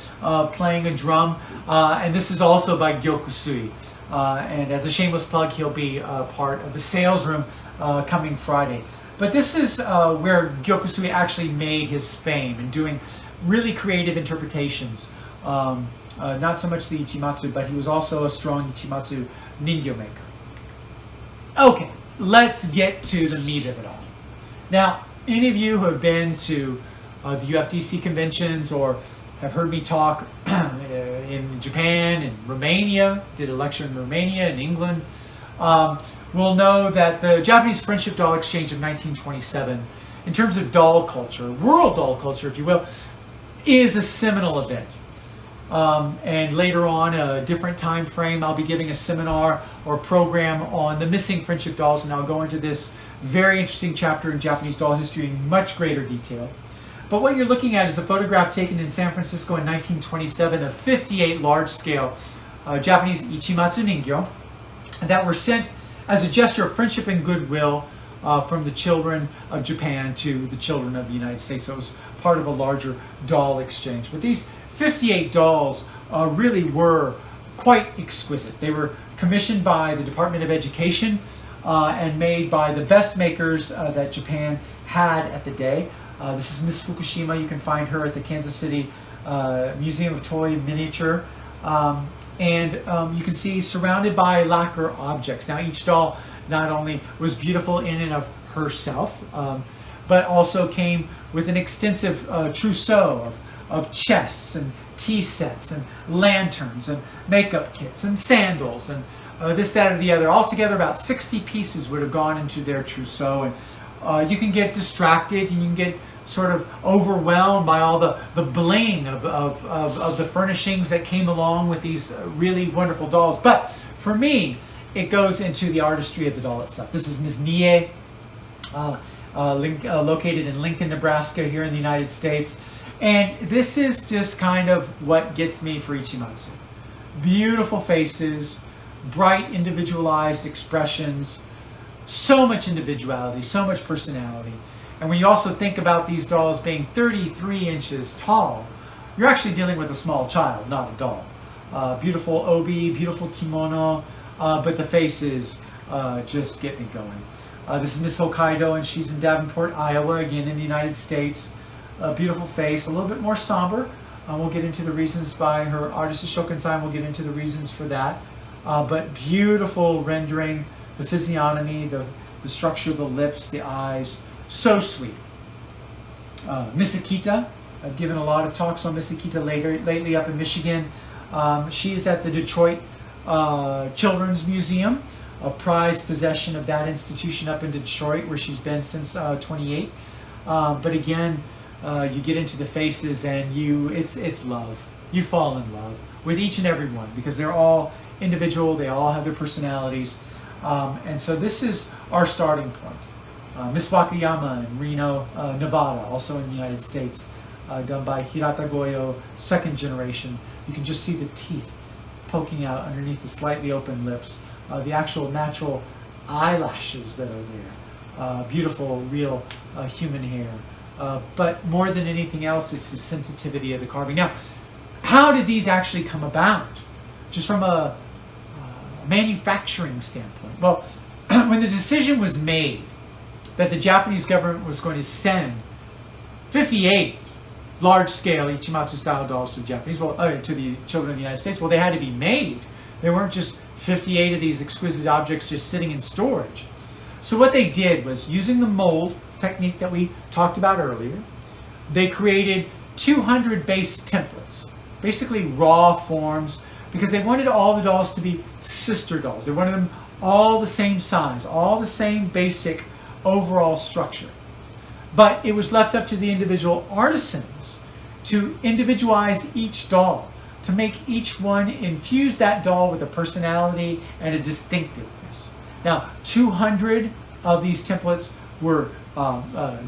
A: playing a drum. And this is also by Gyokusui. And as a shameless plug, he'll be part of the sales room coming Friday. But this is where Gyokusui actually made his fame in doing really creative interpretations. Not so much the Ichi Matsu, but he was also a strong Ichi Matsu Ningyo maker. Okay, let's get to the meat of it all. Now, any of you who have been to the UFDC conventions or have heard me talk in Japan and Romania, did a lecture in Romania and England, will know that the Japanese Friendship Doll Exchange of 1927, in terms of doll culture, world doll culture, if you will, is a seminal event. And later on, a different time frame, I'll be giving a seminar or program on the missing friendship dolls, and I'll go into this very interesting chapter in Japanese doll history in much greater detail. But what you're looking at is a photograph taken in San Francisco in 1927 of 58 large-scale Japanese Ichi Matsu Ningyo that were sent as a gesture of friendship and goodwill from the children of Japan to the children of the United States. So it was part of a larger doll exchange. But these 58 dolls really were quite exquisite. They were commissioned by the Department of Education and made by the best makers that Japan had at the day. This is Miss Fukushima. You can find her at the Kansas City Museum of Toy Miniature. And you can see surrounded by lacquer objects. Now each doll not only was beautiful in and of herself, but also came with an extensive trousseau of chests and tea sets and lanterns and makeup kits and sandals and this, that, or the other. Altogether, about 60 pieces would have gone into their trousseau. And you can get distracted and you can get sort of overwhelmed by all the bling of the furnishings that came along with these really wonderful dolls. But for me, it goes into the artistry of the doll itself. This is Ms. Nie, located in Lincoln, Nebraska, here in the United States. And this is just kind of what gets me for Ichi Matsu. Beautiful faces, bright individualized expressions, So much individuality, so much personality. And when you also think about these dolls being 33 inches tall, you're actually dealing with a small child, not a doll. Beautiful obi, beautiful kimono, but the faces just get me going. This is Miss Hokkaido, and she's in Davenport, Iowa, again in the United States. A beautiful face, a little bit more somber. We'll get into the reasons by her artist Shokunsai, we'll get into the reasons for that. But beautiful rendering, the physiognomy, the structure of the lips, the eyes, so sweet. Miss Akita, I've given a lot of talks on Miss Akita lately up in Michigan. She is at the Detroit Children's Museum, a prized possession of that institution up in Detroit, where she's been since 28. But again, you get into the faces and it's love. You fall in love with each and every one because they're all individual, they all have their personalities. And so this is our starting point. Miss Wakayama in Reno, Nevada, also in the United States, done by Hirata Goyo, second generation. You can just see the teeth poking out underneath the slightly open lips, the actual natural eyelashes that are there, beautiful, real human hair. But more than anything else, it's the sensitivity of the carving. Now, how did these actually come about? Just from a manufacturing standpoint. Well, when the decision was made that the Japanese government was going to send 58 large-scale Ichi Matsu style dolls to the Japanese, to the children of the United States, well, they had to be made. They weren't just 58 of these exquisite objects just sitting in storage. So what they did was, using the mold technique that we talked about earlier, they created 200 base templates, basically raw forms, because they wanted all the dolls to be sister dolls. They wanted them all the same size, all the same basic overall structure. But it was left up to the individual artisans to individualize each doll, to make each one infuse that doll with a personality and a distinctiveness. Now, 200 of these templates were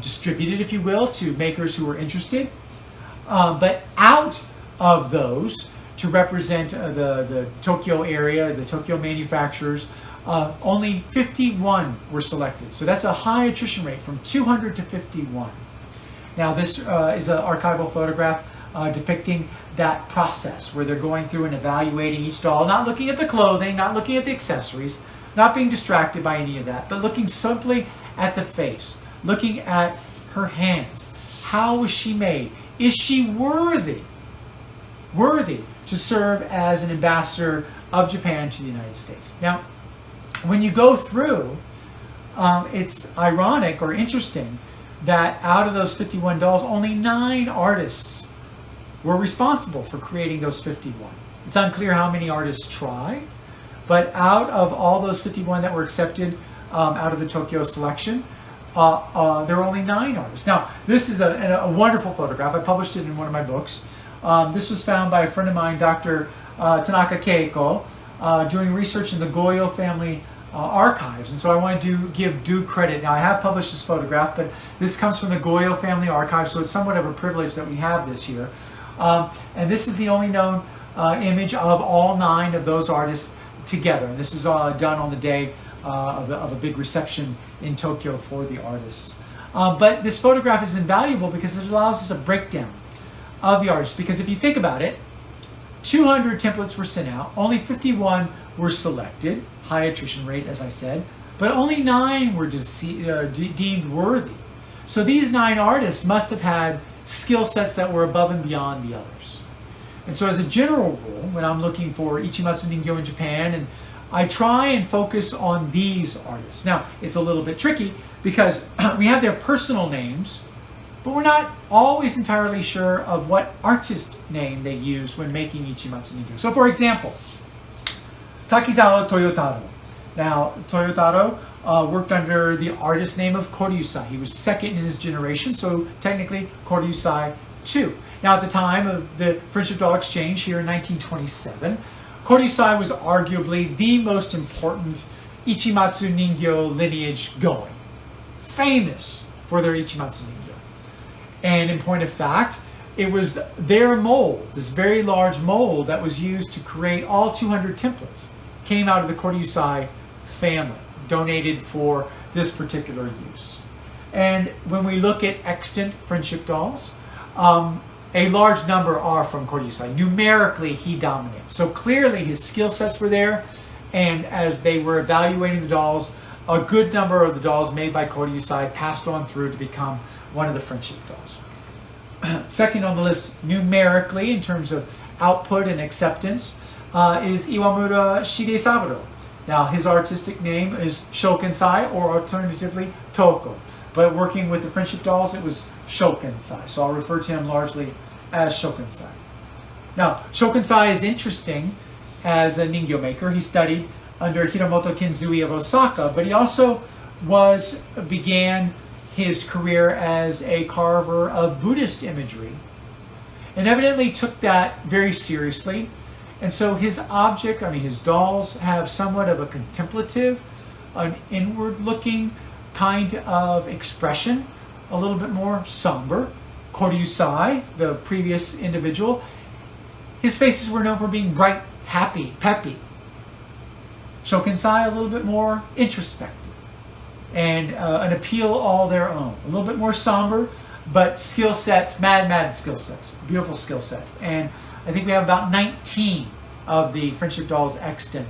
A: distributed, if you will, to makers who were interested. But out of those, to represent the Tokyo area, the Tokyo manufacturers, only 51 were selected. So that's a high attrition rate, from 200 to 51. Now this is an archival photograph depicting that process where they're going through and evaluating each doll, not looking at the clothing, not looking at the accessories, not being distracted by any of that, but looking simply at the face, looking at her hands. How was she made? Is she worthy to serve as an ambassador of Japan to the United States? Now, when you go through, it's ironic or interesting that out of those 51 dolls, only 9 artists were responsible for creating those 51. It's unclear how many artists tried, but out of all those 51 that were accepted out of the Tokyo selection, there were only 9 artists. Now, this is a wonderful photograph. I published it in one of my books. This was found by a friend of mine, Dr. Tanaka Keiko, doing research in the Goyo family archives. And so I wanted to give due credit. Now, I have published this photograph, but this comes from the Goyo family archives, so it's somewhat of a privilege that we have this here. And this is the only known image of all 9 of those artists together. And this is done on the day of a big reception in Tokyo for the artists. But this photograph is invaluable because it allows us a breakdown of the artists. Because if you think about it, 200 templates were sent out, only 51 were selected, high attrition rate, as I said, but only 9 were deemed worthy. So these 9 artists must have had skill sets that were above and beyond the others. And so as a general rule, when I'm looking for Ichi Matsu Ningyo in Japan, and I try and focus on these artists. Now, it's a little bit tricky because we have their personal names, but we're not always entirely sure of what artist name they use when making Ichi Matsu Ningyo. So for example, Takizawa Toyotaro. Now, Toyotaro worked under the artist name of Koryusai. He was second in his generation, so technically Koryusai 2. Now, at the time of the Friendship Doll Exchange here in 1927, Koryusai was arguably the most important Ichi Matsu Ningyo lineage going. Famous for their Ichi Matsu Ningyo. And in point of fact, it was their mold, this very large mold that was used to create all 200 templates, came out of the Koryusai family. donated for this particular use. And when we look at extant friendship dolls, a large number are from Koryusai. Numerically, he dominates. So clearly his skill sets were there, and as they were evaluating the dolls, a good number of the dolls made by Koryusai passed on through to become one of the friendship dolls. Second on the list, numerically, in terms of output and acceptance, is Iwamura Shigesaburo. Now, his artistic name is Shokensai, or alternatively, Toko. But working with the friendship dolls, it was Shokensai. So I'll refer to him largely as Shokensai. Now, Shokensai is interesting as a ningyo maker. He studied under Hiramoto Kenzui of Osaka, but he also began his career as a carver of Buddhist imagery, and evidently took that very seriously. And so his his dolls have somewhat of a contemplative, an inward-looking kind of expression, a little bit more somber. Koryusai, the previous individual, his faces were known for being bright, happy, peppy. Shokensai, a little bit more introspective, and an appeal all their own. A little bit more somber, but skill sets, mad skill sets, beautiful skill sets. And I think we have about 19 of the friendship dolls extant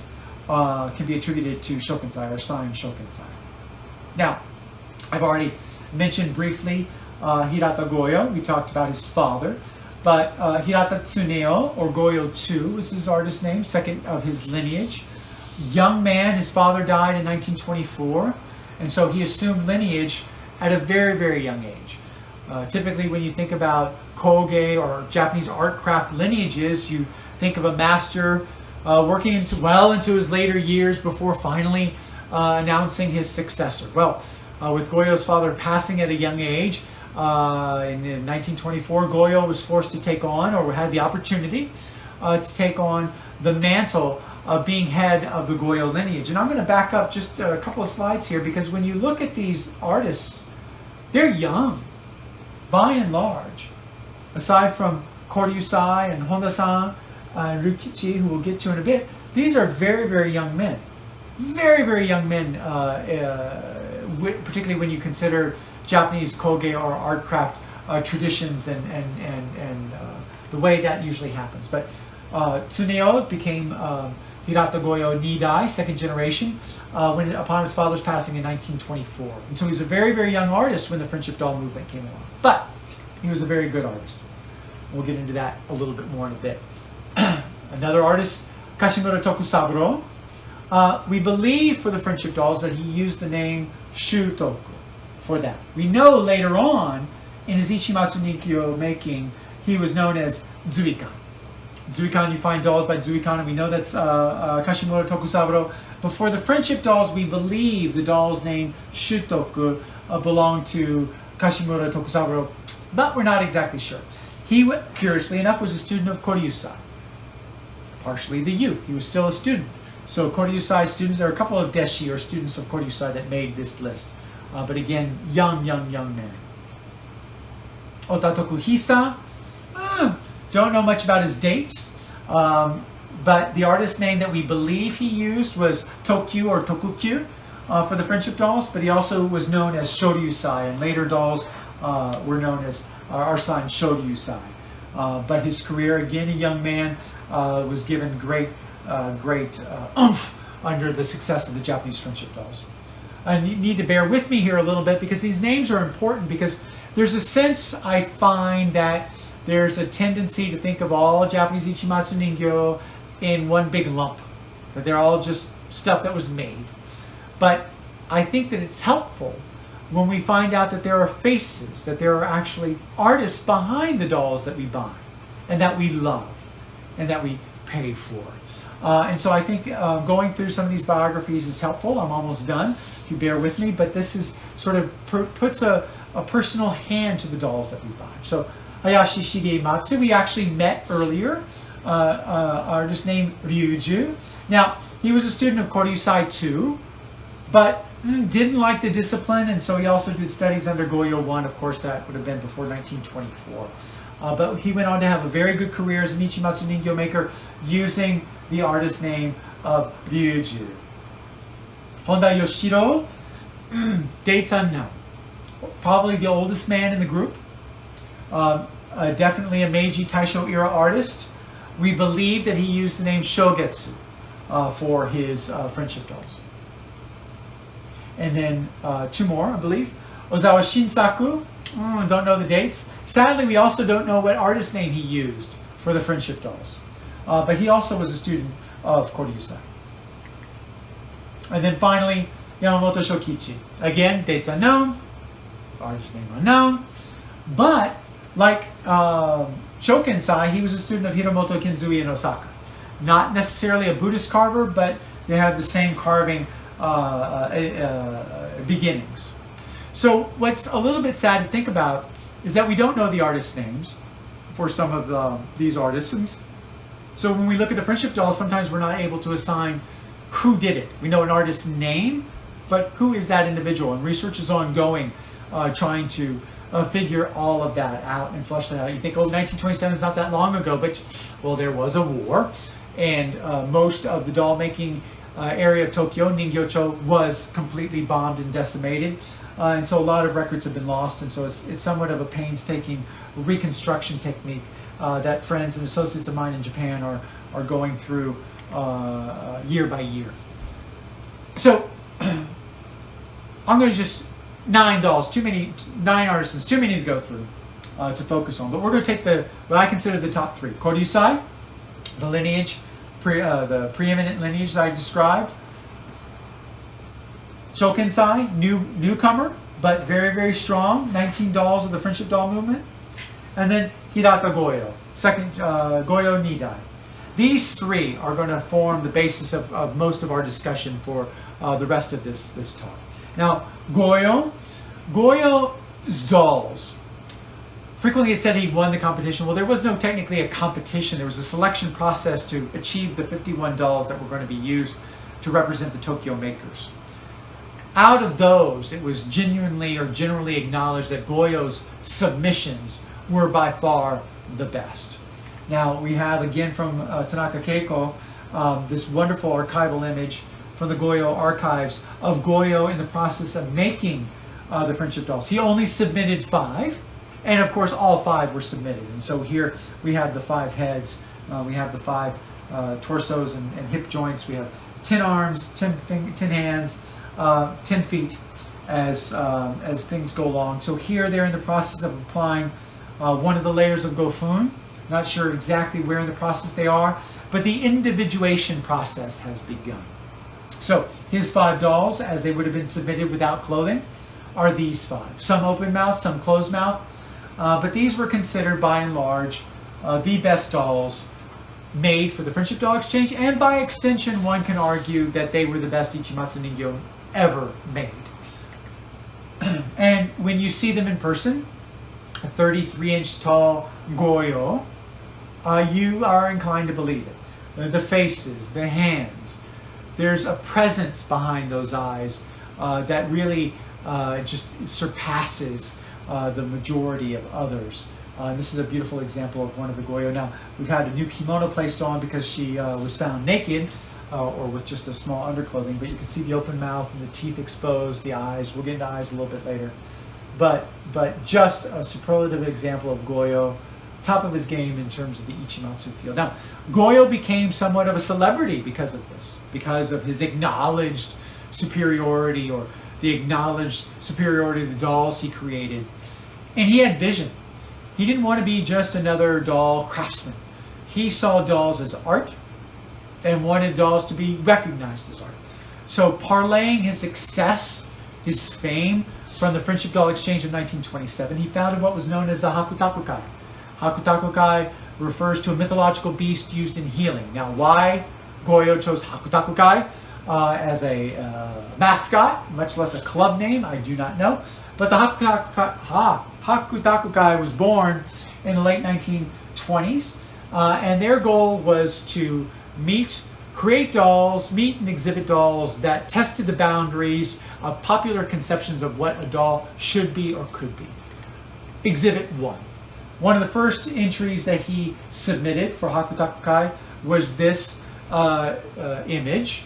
A: can be attributed to Shokensai, or signed Shokensai. Now, I've already mentioned briefly Hirata Goyo. We talked about his father, but Hirata Tsuneo, or Goyo II, was his artist name, second of his lineage. Young man, his father died in 1924, and so he assumed lineage at a very, very young age. Typically, when you think about koge or Japanese art craft lineages, you think of a master working into his later years before finally announcing his successor. Well, with Goyo's father passing at a young age, in 1924, Goyo was forced to take on, or had the opportunity to take on, the mantle of being head of the Goyo lineage. And I'm going to back up just a couple of slides here, because when you look at these artists, they're young, by and large. Aside from Koryusai and Honda-san and Rukichi, who we'll get to in a bit, these are very, very young men. Very, very young men, particularly when you consider Japanese koge or art craft traditions and the way that usually happens. But Tsuneo became Hirata Goyo Nidai, second generation, upon his father's passing in 1924. And so he was a very, very young artist when the friendship doll movement came along. But he was a very good artist. We'll get into that a little bit more in a bit. Another artist, Kashimura Tokusaburo. We believe for the friendship dolls that he used the name Shutoku for that. We know later on in his Ichi Matsu Nikyo making, he was known as Zuikan. Zuikan, you find dolls by Zuikan, and we know that's Kashimura Tokusaburo. But for the friendship dolls, we believe the doll's name Shutoku belonged to Kashimura Tokusaburo, but we're not exactly sure. He, curiously enough, was a student of Koryusai. Partially the youth. He was still a student. So Koryusai students, there are a couple of deshi, or students of Koryusai, that made this list. But again, young men. Otatoku Hisa, don't know much about his dates, but the artist name that we believe he used was Tokyu or Tokukyu for the friendship dolls, but he also was known as Shoryusai, and later dolls were known as are signed Shoryusai. But his career, again, a young man, was given great oomph under the success of the Japanese friendship dolls. And you need to bear with me here a little bit, because these names are important, because there's a sense, I find, that there's a tendency to think of all Japanese Ichi Matsu Ningyo in one big lump, that they're all just stuff that was made. But I think that it's helpful when we find out that there are faces, that there are actually artists behind the dolls that we buy, and that we love, and that we pay for. And so I think going through some of these biographies is helpful. I'm almost done, if you bear with me, but this is sort of puts a personal hand to the dolls that we buy. So Hayashi Shige Matsu, we actually met earlier, artist named Yuju. Now, he was a student of Koryusai too, but didn't like the discipline, and so he also did studies under Goyo I. Of course, that would have been before 1924. But he went on to have a very good career as an Ichi Matsu Ningyo maker using the artist name of Ryuju. Honda Yoshiro, dates unknown. Probably the oldest man in the group. Definitely a Meiji Taisho Era artist. We believe that he used the name Shogetsu for his friendship dolls. And then two more, I believe. Ozawa Shinsaku, don't know the dates. Sadly, we also don't know what artist name he used for the friendship dolls. But he also was a student of Koryusai. And then finally, Yamamoto Shokichi. Again, dates unknown, artist name unknown. But like Shokensai, he was a student of Hiromoto Kinzui in Osaka. Not necessarily a Buddhist carver, but they have the same carving beginnings. So what's a little bit sad to think about is that we don't know the artists' names for some of these artisans. So when we look at the friendship dolls, sometimes we're not able to assign who did it. We know an artist's name, but who is that individual? And research is ongoing, trying to figure all of that out and flesh that out. You think, oh, 1927 is not that long ago, but well, there was a war, and most of the doll making area of Tokyo, Ningyocho, was completely bombed and decimated. And so a lot of records have been lost, and so it's somewhat of a painstaking reconstruction technique that friends and associates of mine in Japan are going through year by year. So I'm going to just 9 dolls, too many, 9 artisans, too many to go through to focus on. But we're going to take what I consider the top 3. Koryusai, the lineage, the preeminent lineage that I described. Shokensai, newcomer, but very, very strong. 19 dolls of the friendship doll movement. And then Hirata Goyo, second Goyo Nidai. These 3 are going to form the basis of most of our discussion for the rest of this talk. Now, Goyo's dolls. Frequently it said he won the competition. Well, there was no technically a competition. There was a selection process to achieve the 51 dolls that were going to be used to represent the Tokyo makers. Out of those, it was genuinely or generally acknowledged that Goyo's submissions were by far the best. Now, we have again from Tanaka Keiko this wonderful archival image from the Goyo archives of Goyo in the process of making the friendship dolls. He only submitted 5, and of course all 5 were submitted. And so here we have the 5 heads, we have the 5 torsos and hip joints, we have 10 arms, 10 hands, 10 feet as things go along. So here they're in the process of applying one of the layers of Gofun. Not sure exactly where in the process they are, but the individuation process has begun. So his 5 dolls, as they would have been submitted without clothing, are these 5. Some open mouth, some closed mouth, but these were considered by and large the best dolls made for the friendship doll exchange, and by extension one can argue that they were the best Ichi Matsu Ningyo ever made. And when you see them in person, a 33-inch tall Goyo, you are inclined to believe it. The faces, the hands, there's a presence behind those eyes that really just surpasses the majority of others. This is a beautiful example of one of the Goyo. Now, we've had a new kimono placed on because she was found naked or with just a small underclothing, but you can see the open mouth and the teeth exposed, the eyes. We'll get into eyes a little bit later. But just a superlative example of Goyo, top of his game in terms of the Ichi Matsu field. Now, Goyo became somewhat of a celebrity because of this, because of his acknowledged superiority or the acknowledged superiority of the dolls he created. And he had vision. He didn't want to be just another doll craftsman. He saw dolls as art and wanted dolls to be recognized as art. So parlaying his success, his fame from the Friendship Doll Exchange of 1927, he founded what was known as the Hakutakukai. Hakutakukai refers to a mythological beast used in healing. Now, why Goyo chose Hakutakukai as a mascot, much less a club name, I do not know. But the Hakutakukai was born in the late 1920s, and their goal was to create dolls, meet and exhibit dolls that tested the boundaries of popular conceptions of what a doll should be or could be. Exhibit 1. One of the first entries that he submitted for Hakutakukai was this image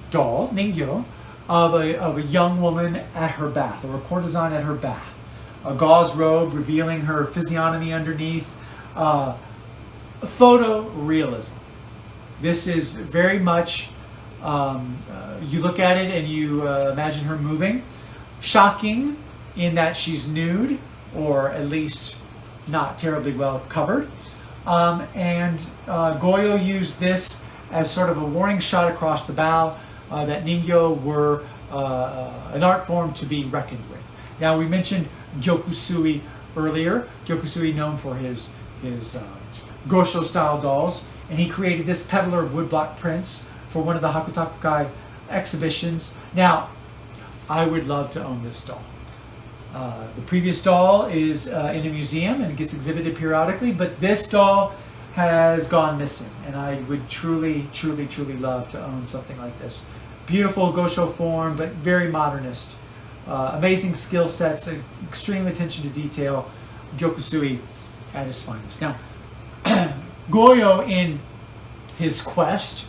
A: doll, ningyo, of a young woman at her bath, or a courtesan at her bath. A gauze robe revealing her physiognomy underneath. Photorealism. This is very much, you look at it and you imagine her moving. Shocking in that she's nude, or at least not terribly well covered. And Goyo used this as sort of a warning shot across the bow that ningyo were an art form to be reckoned with. Now, we mentioned Gyokusui earlier. Gyokusui, known for his Gosho style dolls, and he created this peddler of woodblock prints for one of the Hokusai exhibitions. Now, I would love to own this doll. The previous doll is in a museum and it gets exhibited periodically, but this doll has gone missing, and I would truly, truly, truly love to own something like this. Beautiful Gosho form, but very modernist. Amazing skill sets, extreme attention to detail. Gyokusui at his finest. Now, Goyo, in his quest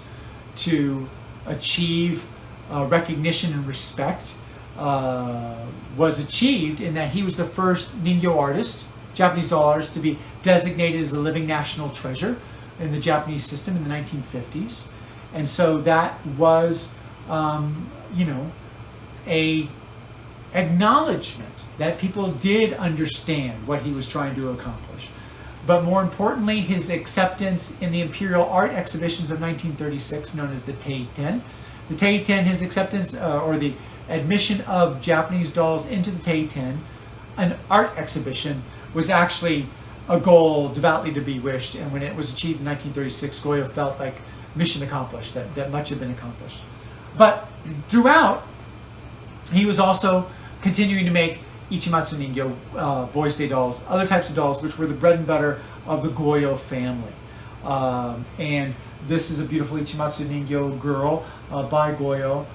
A: to achieve recognition and respect, was achieved in that he was the first ningyo artist, Japanese doll artist, to be designated as a living national treasure in the Japanese system in the 1950s. And so that was, a acknowledgement that people did understand what he was trying to accomplish. But more importantly, his acceptance in the Imperial Art Exhibitions of 1936, known as the Teiten. The Teiten, his acceptance, or the admission of Japanese dolls into the Teiten, an art exhibition, was actually a goal devoutly to be wished. And when it was achieved in 1936, Goyo felt like mission accomplished, that much had been accomplished. But throughout, he was also continuing to make Ichi Matsu ningyo, Boys' Day dolls, other types of dolls, which were the bread and butter of the Goyo family. And this is a beautiful Ichi Matsu ningyo girl by Goyo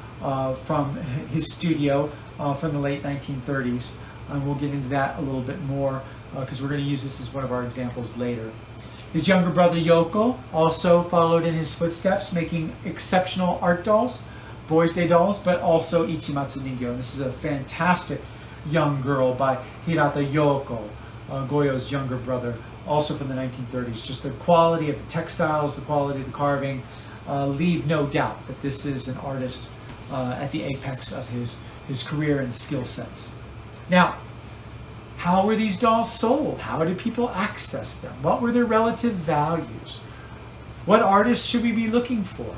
A: from his studio from the late 1930s. And we'll get into that a little bit more because we're going to use this as one of our examples later. His younger brother Yoko also followed in his footsteps, making exceptional art dolls, Boys' Day dolls, but also Ichi Matsu ningyo. And this is a fantastic young girl by Hirata Yoko, Goyo's younger brother, also from the 1930s. Just the quality of the textiles, the quality of the carving, leave no doubt that this is an artist at the apex of his career and skill sets. Now, how were these dolls sold? How did people access them? What were their relative values? What artists should we be looking for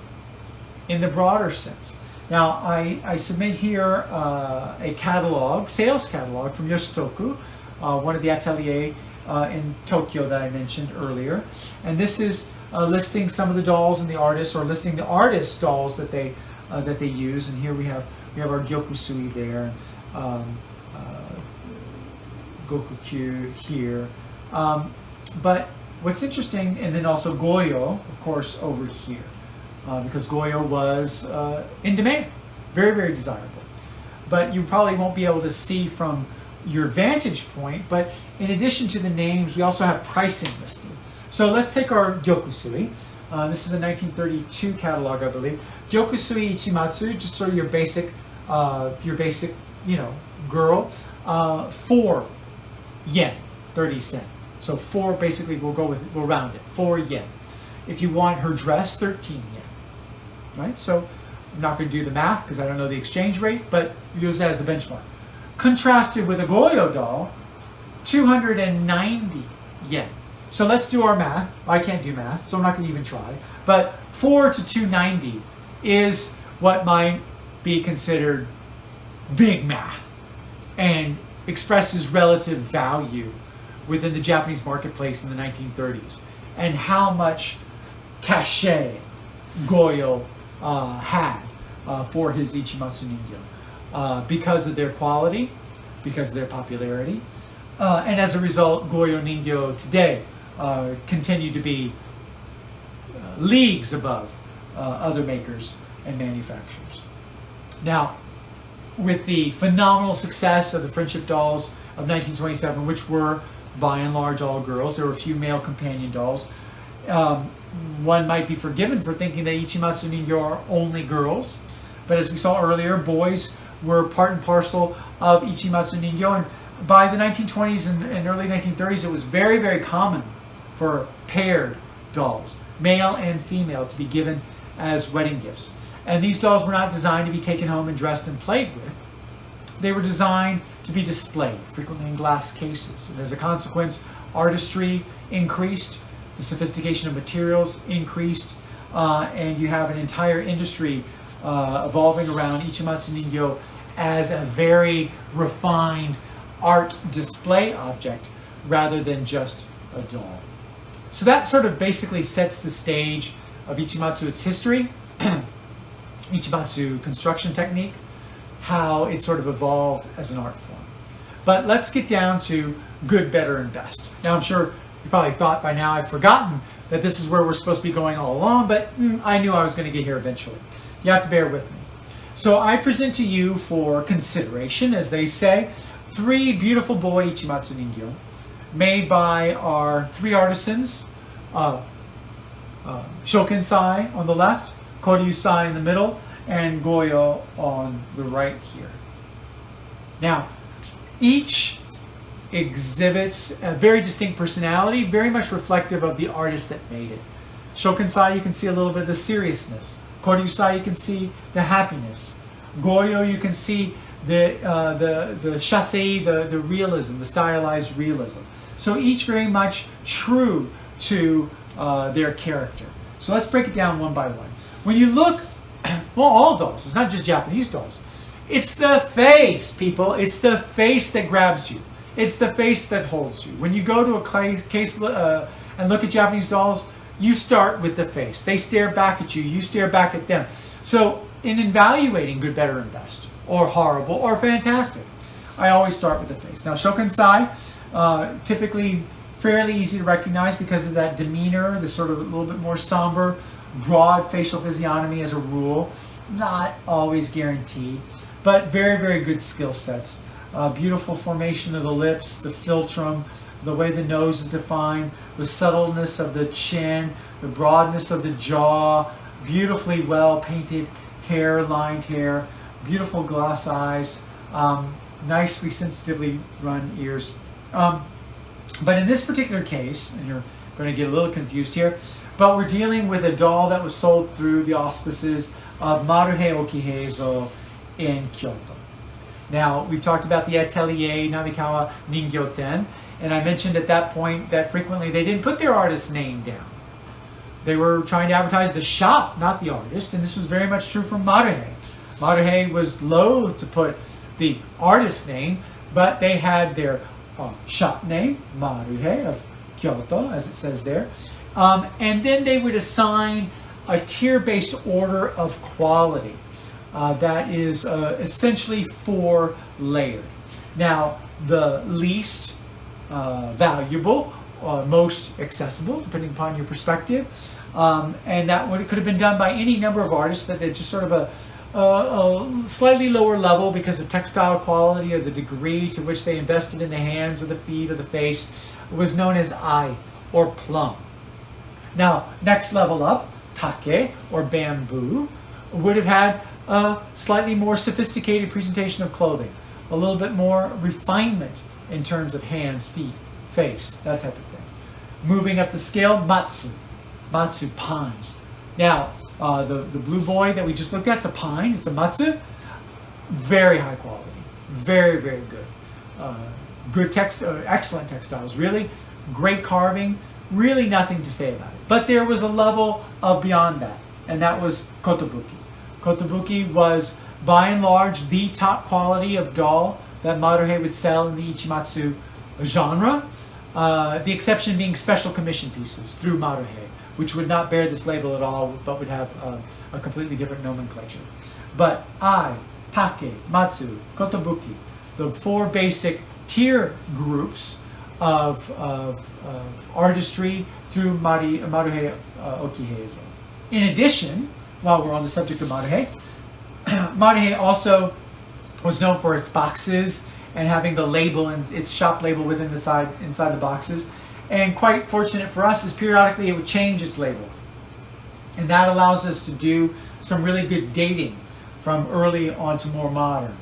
A: in the broader sense? Now, I submit here a catalog, sales catalog from Yoshitoku, one of the ateliers in Tokyo that I mentioned earlier. And this is listing some of the dolls and the artists, or listing the artists' dolls that they use. And here we have our Gyokusui there, Gokukyu here. But what's interesting, and then also Goyo, of course, over here. Because Goyo was in demand, very, very desirable. But you probably won't be able to see from your vantage point, but in addition to the names, we also have pricing listed. So let's take our Gyokusui. This is a 1932 catalog, I believe. Gyokusui Ichi Matsu, just sort of your basic, girl, 4 yen, 30 cents. So 4, basically, we'll round it, 4 yen. If you want her dress, 13 yen. Right? So I'm not going to do the math because I don't know the exchange rate, but use that as the benchmark. Contrasted with a Goyo doll, 290 yen. So let's do our math. I can't do math, so I'm not going to even try. But 4 to 290 is what might be considered big math and expresses relative value within the Japanese marketplace in the 1930s, and how much cachet Goyo had for his Ichi Matsu ningyo because of their quality, because of their popularity, and as a result, Goyo ningyo today continue to be leagues above other makers and manufacturers. Now, with the phenomenal success of the friendship dolls of 1927, which were by and large all girls, there were a few male companion dolls, One might be forgiven for thinking that Ichi Matsu Ningyo are only girls, but as we saw earlier, boys were part and parcel of Ichi Matsu Ningyo, and by the 1920s and early 1930s, it was very, very common for paired dolls, male and female, to be given as wedding gifts. And these dolls were not designed to be taken home and dressed and played with. They were designed to be displayed, frequently in glass cases. And as a consequence, artistry increased, the sophistication of materials increased, and you have an entire industry evolving around Ichi Matsu Ningyo as a very refined art display object rather than just a doll. So that sort of basically sets the stage of Ichimatsu, its history, Ichimatsu construction technique, how it sort of evolved as an art form. But let's get down to good, better, and best. Now I'm sure you probably thought by now I've forgotten that this is where we're supposed to be going all along, but I knew I was going to get here eventually. You have to bear with me. So I present to you for consideration, as they say, 3 beautiful boy Ichimatsu Ningyo made by our 3 artisans, Shokensai on the left, Koryusai in the middle, and Goyo on the right here. Now, each exhibits a very distinct personality, very much reflective of the artist that made it. Shokensai, you can see a little bit of the seriousness. Koryusai, you can see the happiness. Goyo, you can see the shasei, the realism, the stylized realism. So each very much true to their character. So let's break it down one by one. When you look, well, all dolls, it's not just Japanese dolls. It's the face, people. It's the face that grabs you. It's the face that holds you. When you go to a case and look at Japanese dolls, you start with the face. They stare back at you. You stare back at them. So in evaluating good, better, and best, or horrible, or fantastic, I always start with the face. Now, Shokensai, typically fairly easy to recognize because of that demeanor, the sort of a little bit more somber, broad facial physiognomy as a rule. Not always guaranteed, but very, very good skill sets. Beautiful formation of the lips, the philtrum, the way the nose is defined, the subtleness of the chin, the broadness of the jaw, beautifully well painted hair, lined hair, beautiful glass eyes, nicely sensitively run ears. But in this particular case, and you're going to get a little confused here, but we're dealing with a doll that was sold through the auspices of Maruhei Okiheizo in Kyoto. Now, we've talked about the atelier Namikawa Ningyoten, and I mentioned at that point that frequently they didn't put their artist's name down. They were trying to advertise the shop, not the artist, and this was very much true from Maruhei. Maruhei was loath to put the artist's name, but they had their shop name, Maruhei of Kyoto, as it says there, and then they would assign a tier-based order of quality. That is essentially 4 layered. Now, the least valuable, most accessible, depending upon your perspective, and that could have been done by any number of artists, but they're just sort of a slightly lower level because of textile quality or the degree to which they invested in the hands or the feet or the face, was known as ai, or plum. Now, next level up, take, or bamboo, would have had a slightly more sophisticated presentation of clothing, a little bit more refinement in terms of hands, feet, face, that type of thing. Moving up the scale, matsu, pine. Now, the blue boy that we just looked at, it's a pine, it's a matsu, very high quality, very, very good. Excellent textiles, really great carving, really nothing to say about it. But there was a level of beyond that, and that was Kotobuki. Kotobuki was, by and large, the top quality of doll that Maruhei would sell in the Ichimatsu genre. The exception being special commission pieces through Maruhei, which would not bear this label at all, but would have a completely different nomenclature. But ai, take, matsu, kotobuki, the 4 basic tier groups of artistry through Maruhei Okiheizo. In addition, while we're on the subject of Maruhei, Maruhei also was known for its boxes and having the label and its shop label inside the boxes. And quite fortunate for us is periodically it would change its label. And that allows us to do some really good dating from early on to more modern.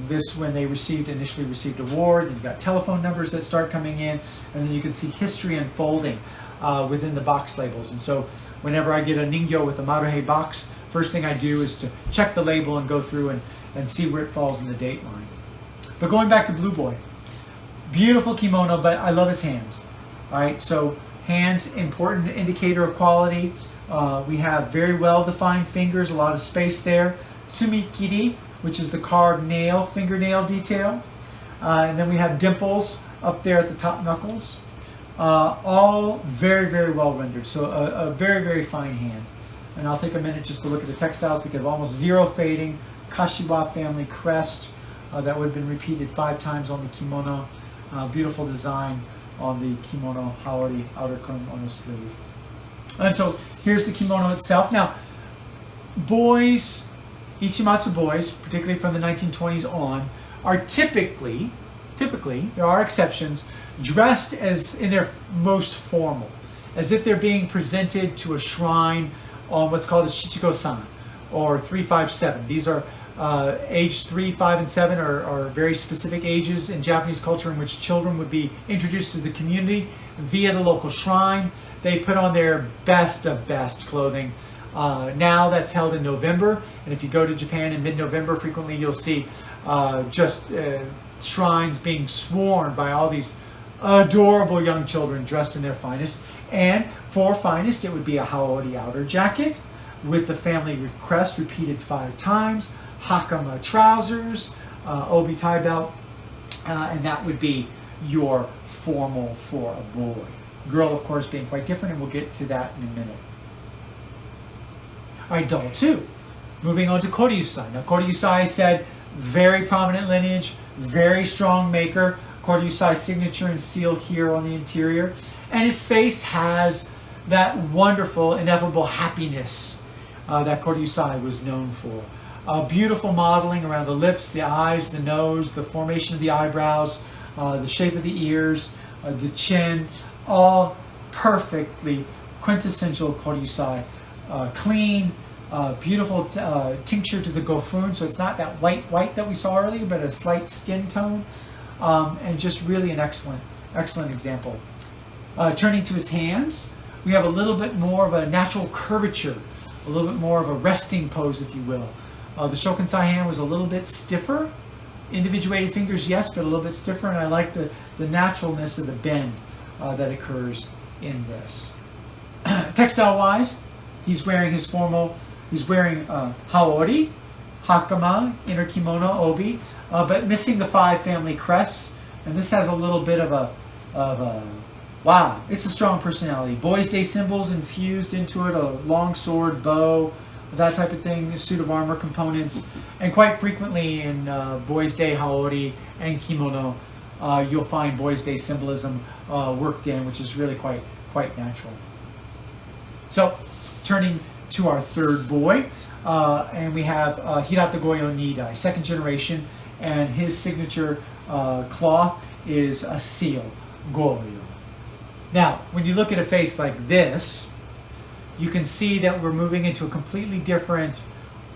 A: This when they initially received award, and you've got telephone numbers that start coming in, and then you can see history unfolding within the box labels. And so whenever I get a ningyo with a maruhei box, first thing I do is to check the label and go through and see where it falls in the date line. But going back to Blue Boy, beautiful kimono, but I love his hands. All right, so hands, important indicator of quality. We have very well defined fingers, a lot of space there. Tsumikiri, which is the carved nail, fingernail detail. And then we have dimples up there at the top knuckles. All very, very well rendered. So a very, very fine hand. And I'll take a minute just to look at the textiles because of almost zero fading. Kashiwa family crest that would have been repeated 5 times on the kimono. Beautiful design on the kimono haori, outer kimono sleeve. And so here's the kimono itself. Now, boys, Ichi Matsu boys, particularly from the 1920s on, are typically, there are exceptions, dressed as in their most formal, as if they're being presented to a shrine on what's called a Shichigo-san, or 357. These are age 3, 5, and 7 are very specific ages in Japanese culture in which children would be introduced to the community via the local shrine. They put on their best of best clothing. Now that's held in November, and if you go to Japan in mid-November, frequently you'll see shrines being swarmed by all these adorable young children dressed in their finest. And for finest, it would be a haori outer jacket with the family crest repeated 5 times, hakama trousers, obi tie belt, and that would be your formal for a boy. Girl, of course, being quite different, and we'll get to that in a minute. All right, doll 2. Moving on to Koryusai. Now, Koryusai said very prominent lineage, very strong maker. Koryusai signature and seal here on the interior. And his face has that wonderful, ineffable happiness that Koryusai was known for. Beautiful modeling around the lips, the eyes, the nose, the formation of the eyebrows, the shape of the ears, the chin, all perfectly quintessential Koryusai. Clean, beautiful tincture to the gofun, so it's not that white that we saw earlier, but a slight skin tone, and just really an excellent example. Turning to his hands, we have a little bit more of a natural curvature, a little bit more of a resting pose, if you will. The Shokunsai hand was a little bit stiffer. Individuated fingers, yes, but a little bit stiffer, and I like the naturalness of the bend that occurs in this. Textile-wise, he's wearing haori, hakama, inner kimono, obi, but missing the 5 family crests, and this has a little bit of a wow, it's a strong personality. Boys' Day symbols infused into it, a long sword, bow, that type of thing, a suit of armor components, and quite frequently in Boys' Day haori and kimono, you'll find Boys' Day symbolism worked in, which is really quite natural. So, turning to our third boy, and we have Hirata Goyo Nidai, 2nd generation, and his signature cloth is a seal, Goyo. Now, when you look at a face like this, you can see that we're moving into a completely different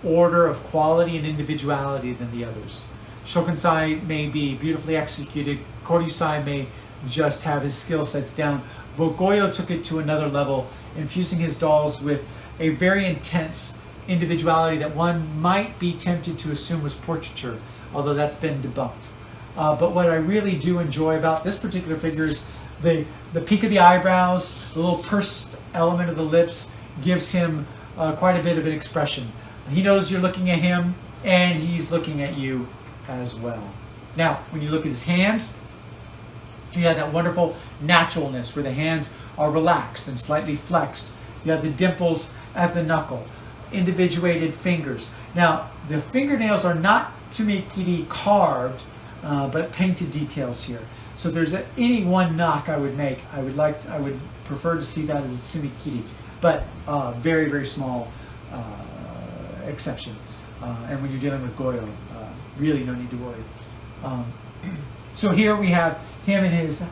A: order of quality and individuality than the others. Shokunsai may be beautifully executed, Koryusai may just have his skill sets down, but Goyo took it to another level, infusing his dolls with a very intense individuality that one might be tempted to assume was portraiture, although that's been debunked. But what I really do enjoy about this particular figure is the peak of the eyebrows, the little pursed element of the lips gives him quite a bit of an expression. He knows you're looking at him, and he's looking at you as well. Now, when you look at his hands, you have that wonderful naturalness where the hands are relaxed and slightly flexed. You have the dimples at the knuckle, individuated fingers. Now, the fingernails are not tsumikiri carved, but painted details here. So if there's any one knock I would make, I would prefer to see that as a tsumikiri, but very, very small exception. And when you're dealing with Goyo, really no need to worry. So here we have him in his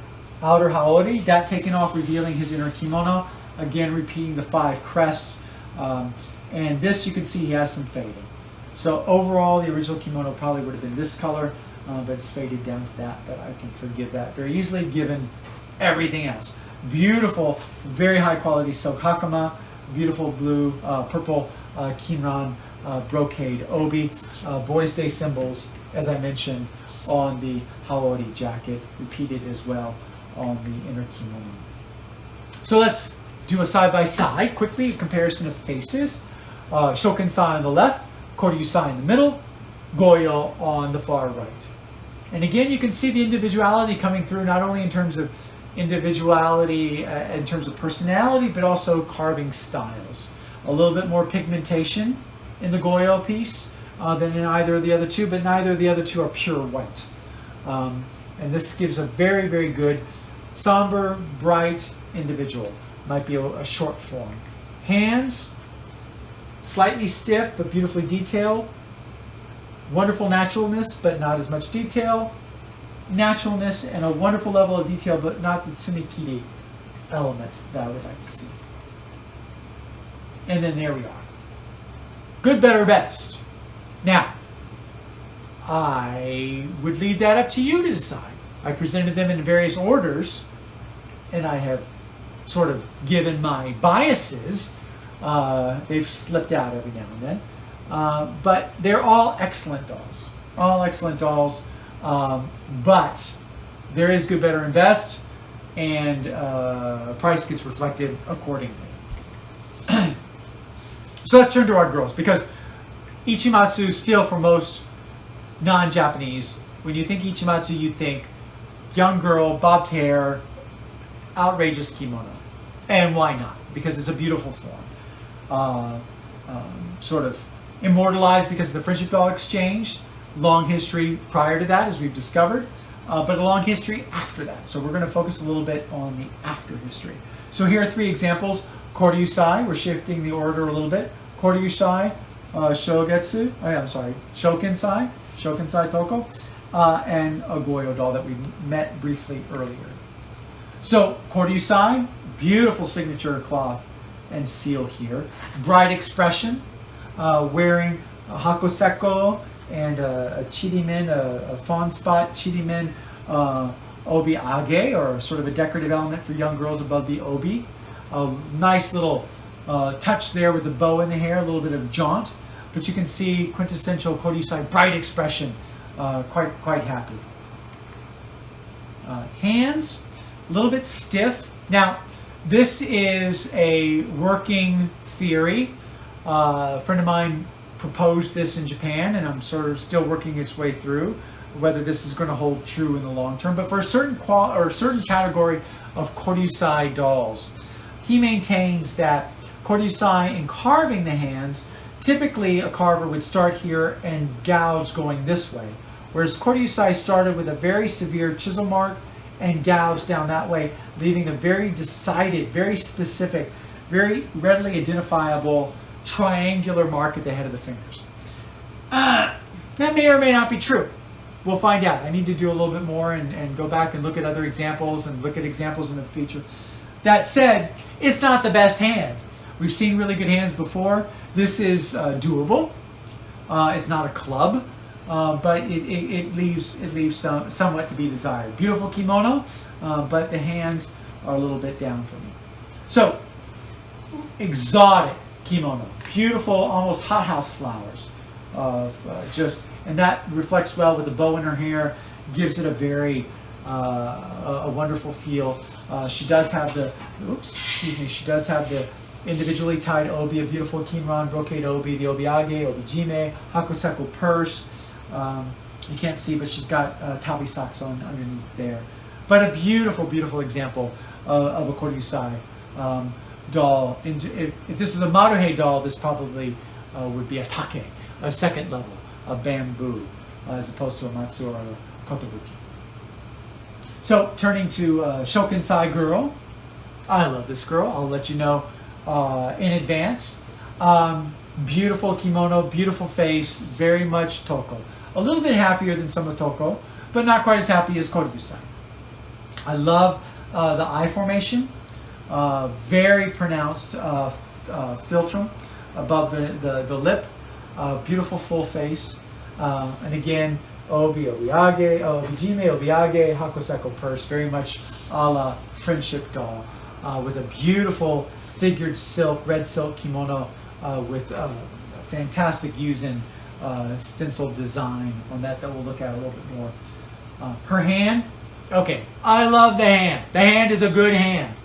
A: outer haori, that taken off, revealing his inner kimono. Again, repeating the 5 crests. And this, you can see he has some fading. So overall, the original kimono probably would have been this color, but it's faded down to that. But I can forgive that very easily, given everything else. Beautiful, very high quality silk hakama, beautiful blue, purple kinran brocade obi, Boys' Day symbols, as I mentioned, on the haori jacket, repeated as well on the inner kimono. So let's do a side-by-side, quickly, a comparison of faces. Shokensai on the left, Koryusai in the middle, Goyo on the far right. And again, you can see the individuality coming through, not only in terms of individuality, in terms of personality, but also carving styles. A little bit more pigmentation in the Goyo piece than in either of the other two, but neither of the other two are pure white. And this gives a very, very good somber, bright individual. Might be a short form. Hands, slightly stiff but beautifully detailed. Wonderful naturalness, but not as much detail. Naturalness and a wonderful level of detail, but not the tsumikiri element that I would like to see. And then there we are. Good, better, best. Now, I would leave that up to you to decide. I presented them in various orders, and I have sort of given my biases. They've slipped out every now and then. But they're all excellent dolls. All excellent dolls. But there is good, better, and best, and price gets reflected accordingly. So let's turn to our girls, because Ichi Matsu, still for most non-Japanese, when you think Ichi Matsu, you think young girl, bobbed hair, outrageous kimono. And why not? Because it's a beautiful form. Sort of immortalized because of the friendship doll exchange. Long history prior to that, as we've discovered, but a long history after that. So we're going to focus a little bit on the after history. So here are 3 examples. Koryusai, we're shifting the order a little bit. Koryusai, Shokensai Toko, and a Goyo doll that we met briefly earlier. So Koryusai, beautiful signature cloth and seal here. Bright expression, wearing a hakuseko and a chirimen, a fawn spot chirimen obi age, or sort of a decorative element for young girls above the obi. A nice little touch there with the bow in the hair, a little bit of jaunt, but you can see quintessential Koryusai, bright expression, quite happy. Hands, a little bit stiff. Now, this is a working theory. A friend of mine proposed this in Japan, and I'm sort of still working its way through whether this is going to hold true in the long term. But for a certain certain category of Koryusai dolls, he maintains that Koryusai, in carving the hands, typically a carver would start here and gouge going this way, whereas Koryusai started with a very severe chisel mark and gouged down that way, leaving a very decided, very specific, very readily identifiable triangular mark at the head of the fingers. That may or may not be true. We'll find out. I need to do a little bit more and go back and look at other examples and look at examples in the future. That said, it's not the best hand. We've seen really good hands before. This is doable. It's not a club, but it leaves somewhat to be desired. Beautiful kimono, but the hands are a little bit down for me. So, exotic kimono, beautiful, almost hothouse flowers, and that reflects well with the bow in her hair, gives it a very a wonderful feel. She does have the individually tied obi, a beautiful kinran brocade obi, the obiage, obijime, hakuseko purse. You can't see, but she's got tabi socks on underneath there. But a beautiful, beautiful example of a Koryusai doll. If this was a Maruhei doll, this probably would be a take, a second level, a bamboo, as opposed to a Matsu or a Kotobuki. So turning to Shokensai girl, I love this girl. I'll let you know in advance. Beautiful kimono, beautiful face, very much Toko. A little bit happier than some of Toko, but not quite as happy as Koryusai. I love the eye formation, very pronounced philtrum above the lip, beautiful full face, and again, obi, obiage, obijime, obiage, hakuseko purse, very much a la friendship doll, with a beautiful figured silk, red silk kimono with fantastic Yuzen stencil design on that we'll look at a little bit more. Her hand, okay, I love the hand. The hand is a good hand.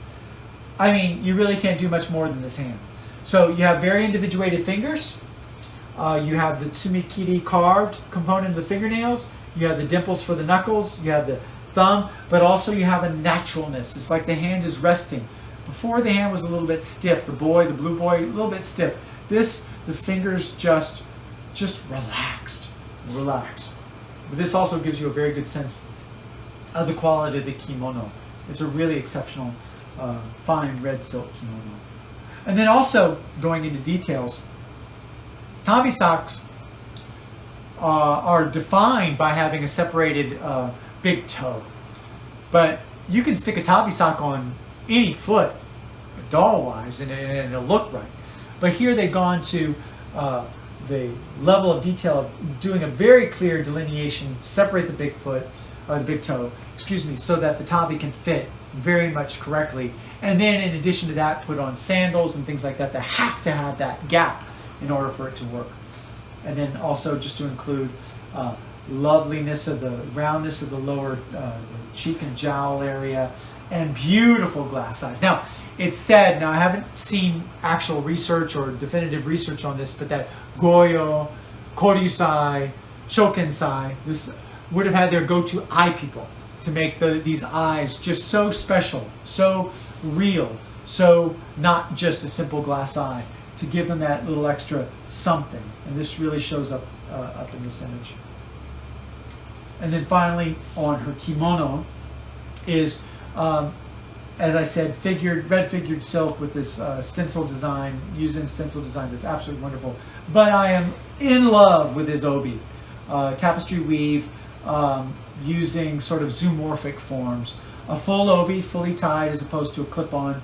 A: I mean, you really can't do much more than this hand. So you have very individuated fingers. You have the tsumikiri carved component of the fingernails. You have the dimples for the knuckles. You have the thumb, but also you have a naturalness. It's like the hand is resting. Before, the hand was a little bit stiff. The blue boy, a little bit stiff. The fingers just relaxed. But this also gives you a very good sense of the quality of the kimono. It's a really exceptional, fine red silk kimono. And then also, going into details, tabi socks are defined by having a separated big toe. But you can stick a tabi sock on any foot, doll-wise, and it'll look right. But here they've gone to the level of detail of doing a very clear delineation, separate the big foot, or the big toe, excuse me, so that the tabi can fit very much correctly. And then in addition to that, put on sandals and things like that that have to have that gap in order for it to work. And then also just to include loveliness of the roundness of the lower the cheek and jowl area, and beautiful glass eyes. Now, it's said, now I haven't seen actual research or definitive research on this, but that Goyo, Koryusai, Shokensai, this would have had their go-to eye people to make these eyes just so special, so real, so not just a simple glass eye, to give them that little extra something. And this really shows up in this image. And then finally, on her kimono is, as I said, red figured silk with this stencil design, Yuzen stencil design that's absolutely wonderful. But I am in love with his obi, tapestry weave, using sort of zoomorphic forms. A full obi, fully tied, as opposed to a clip-on.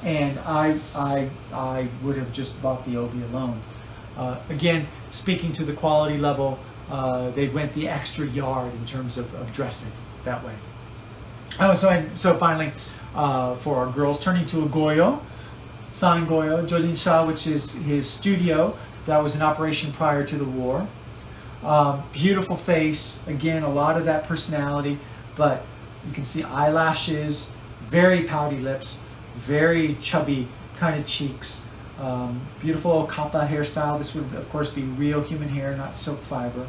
A: And I would have just bought the obi alone. Again, speaking to the quality level, they went the extra yard in terms of dressing that way. Oh, so finally, for our girls, turning to a goyo, San Goyo, Jojinsha, which is his studio that was in operation prior to the war. Beautiful face, again, a lot of that personality, but you can see eyelashes, very pouty lips, very chubby kind of cheeks, beautiful okappa hairstyle. This would, of course, be real human hair, not silk fiber.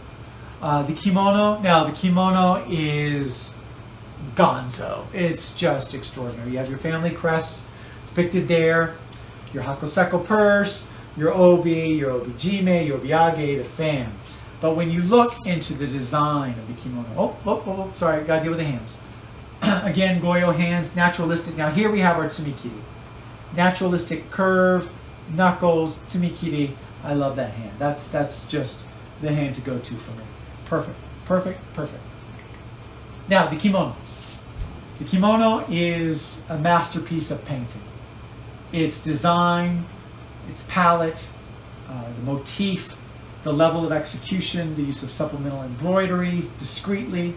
A: The kimono, now the kimono is gonzo. It's just extraordinary. You have your family crest depicted there, your hakuseko purse, your obi, your obijime, your obiage, the fan. But when you look into the design of the kimono, sorry, gotta deal with the hands. Again, goyo hands, naturalistic. Now here we have our tsumikiri. Naturalistic curve, knuckles, tsumikiri. I love that hand. That's just the hand to go to for me. Perfect, perfect, perfect. Now, the kimono. The kimono is a masterpiece of painting. Its design, its palette, the motif, the level of execution, the use of supplemental embroidery discreetly,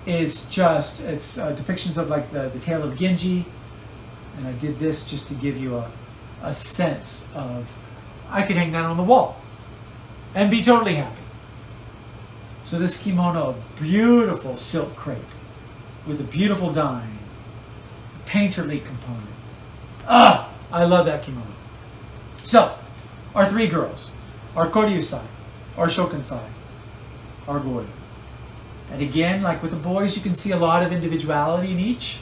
A: is just, it's depictions of like the tale of Genji. And I did this just to give you a sense of, I could hang that on the wall and be totally happy. So this kimono, beautiful silk crepe with a beautiful dyeing, painterly component. I love that kimono. So, our three girls, our Koryusai, our Shokensai, our Goyo. And again, like with the boys, you can see a lot of individuality in each.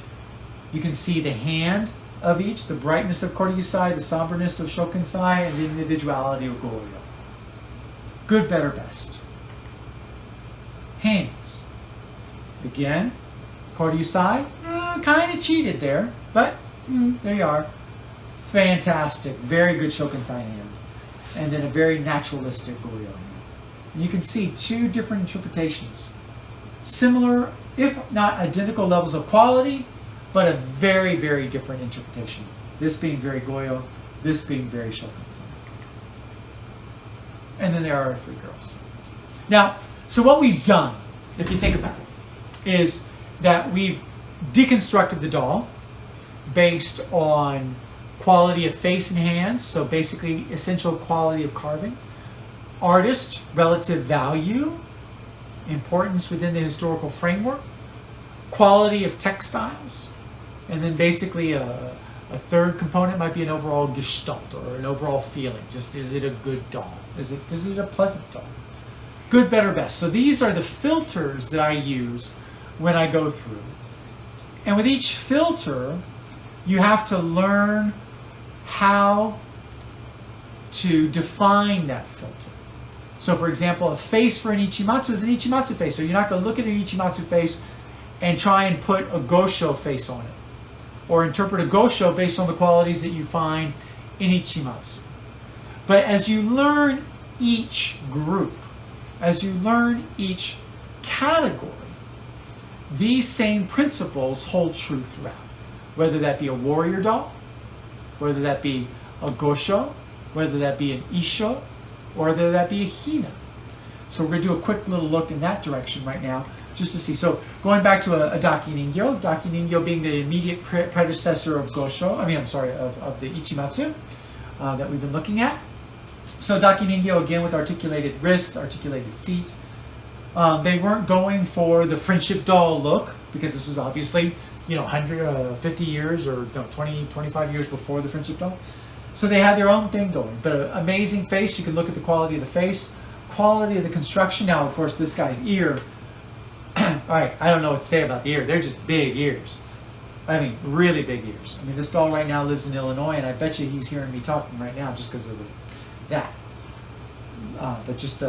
A: You can see the hand of each, the brightness of Koryusai, the somberness of Shokensai, and the individuality of Goyo. Good, better, best. Hands. Again, Koryusai, kind of cheated there, but there you are. Fantastic, very good Shokensai hand. And then a very naturalistic Goyo hand. And you can see two different interpretations. Similar if not identical levels of quality, but a very, very different interpretation. This being very Goyo, this being very Shokan-san. And then there are our three girls. Now, so what we've done, if you think about it, is that we've deconstructed the doll based on quality of face and hands, so basically essential quality of carving, artist, relative value, importance within the historical framework, quality of textiles, and then basically a third component might be an overall gestalt or an overall feeling. Just, is it a good doll? Is it a pleasant doll? Good, better, best. So these are the filters that I use when I go through. And with each filter, you have to learn how to define that filter. So for example, a face for an Ichi Matsu is an Ichi Matsu face. So you're not going to look at an Ichi Matsu face and try and put a Gosho face on it, or interpret a Gosho based on the qualities that you find in Ichi Matsu. But as you learn each group, as you learn each category, these same principles hold true throughout. Whether that be a warrior doll, whether that be a Gosho, whether that be an Isho, or whether that be a Hina. So we're going to do a quick little look in that direction right now, just to see. So going back to a Daki Ningyo being the immediate predecessor of Gosho, of the Ichi Matsu that we've been looking at. So Daki Ningyo, again, with articulated wrists, articulated feet. They weren't going for the friendship doll look, because this was obviously, 150 years or 20, 25 years before the friendship doll. So they had their own thing going. But an amazing face. You can look at the quality of the face, quality of the construction. Now, of course, this guy's ear. All right, I don't know what to say about the ear. They're just big ears. I mean, really big ears. I mean, this doll right now lives in Illinois, and I bet you he's hearing me talking right now just because of that. But just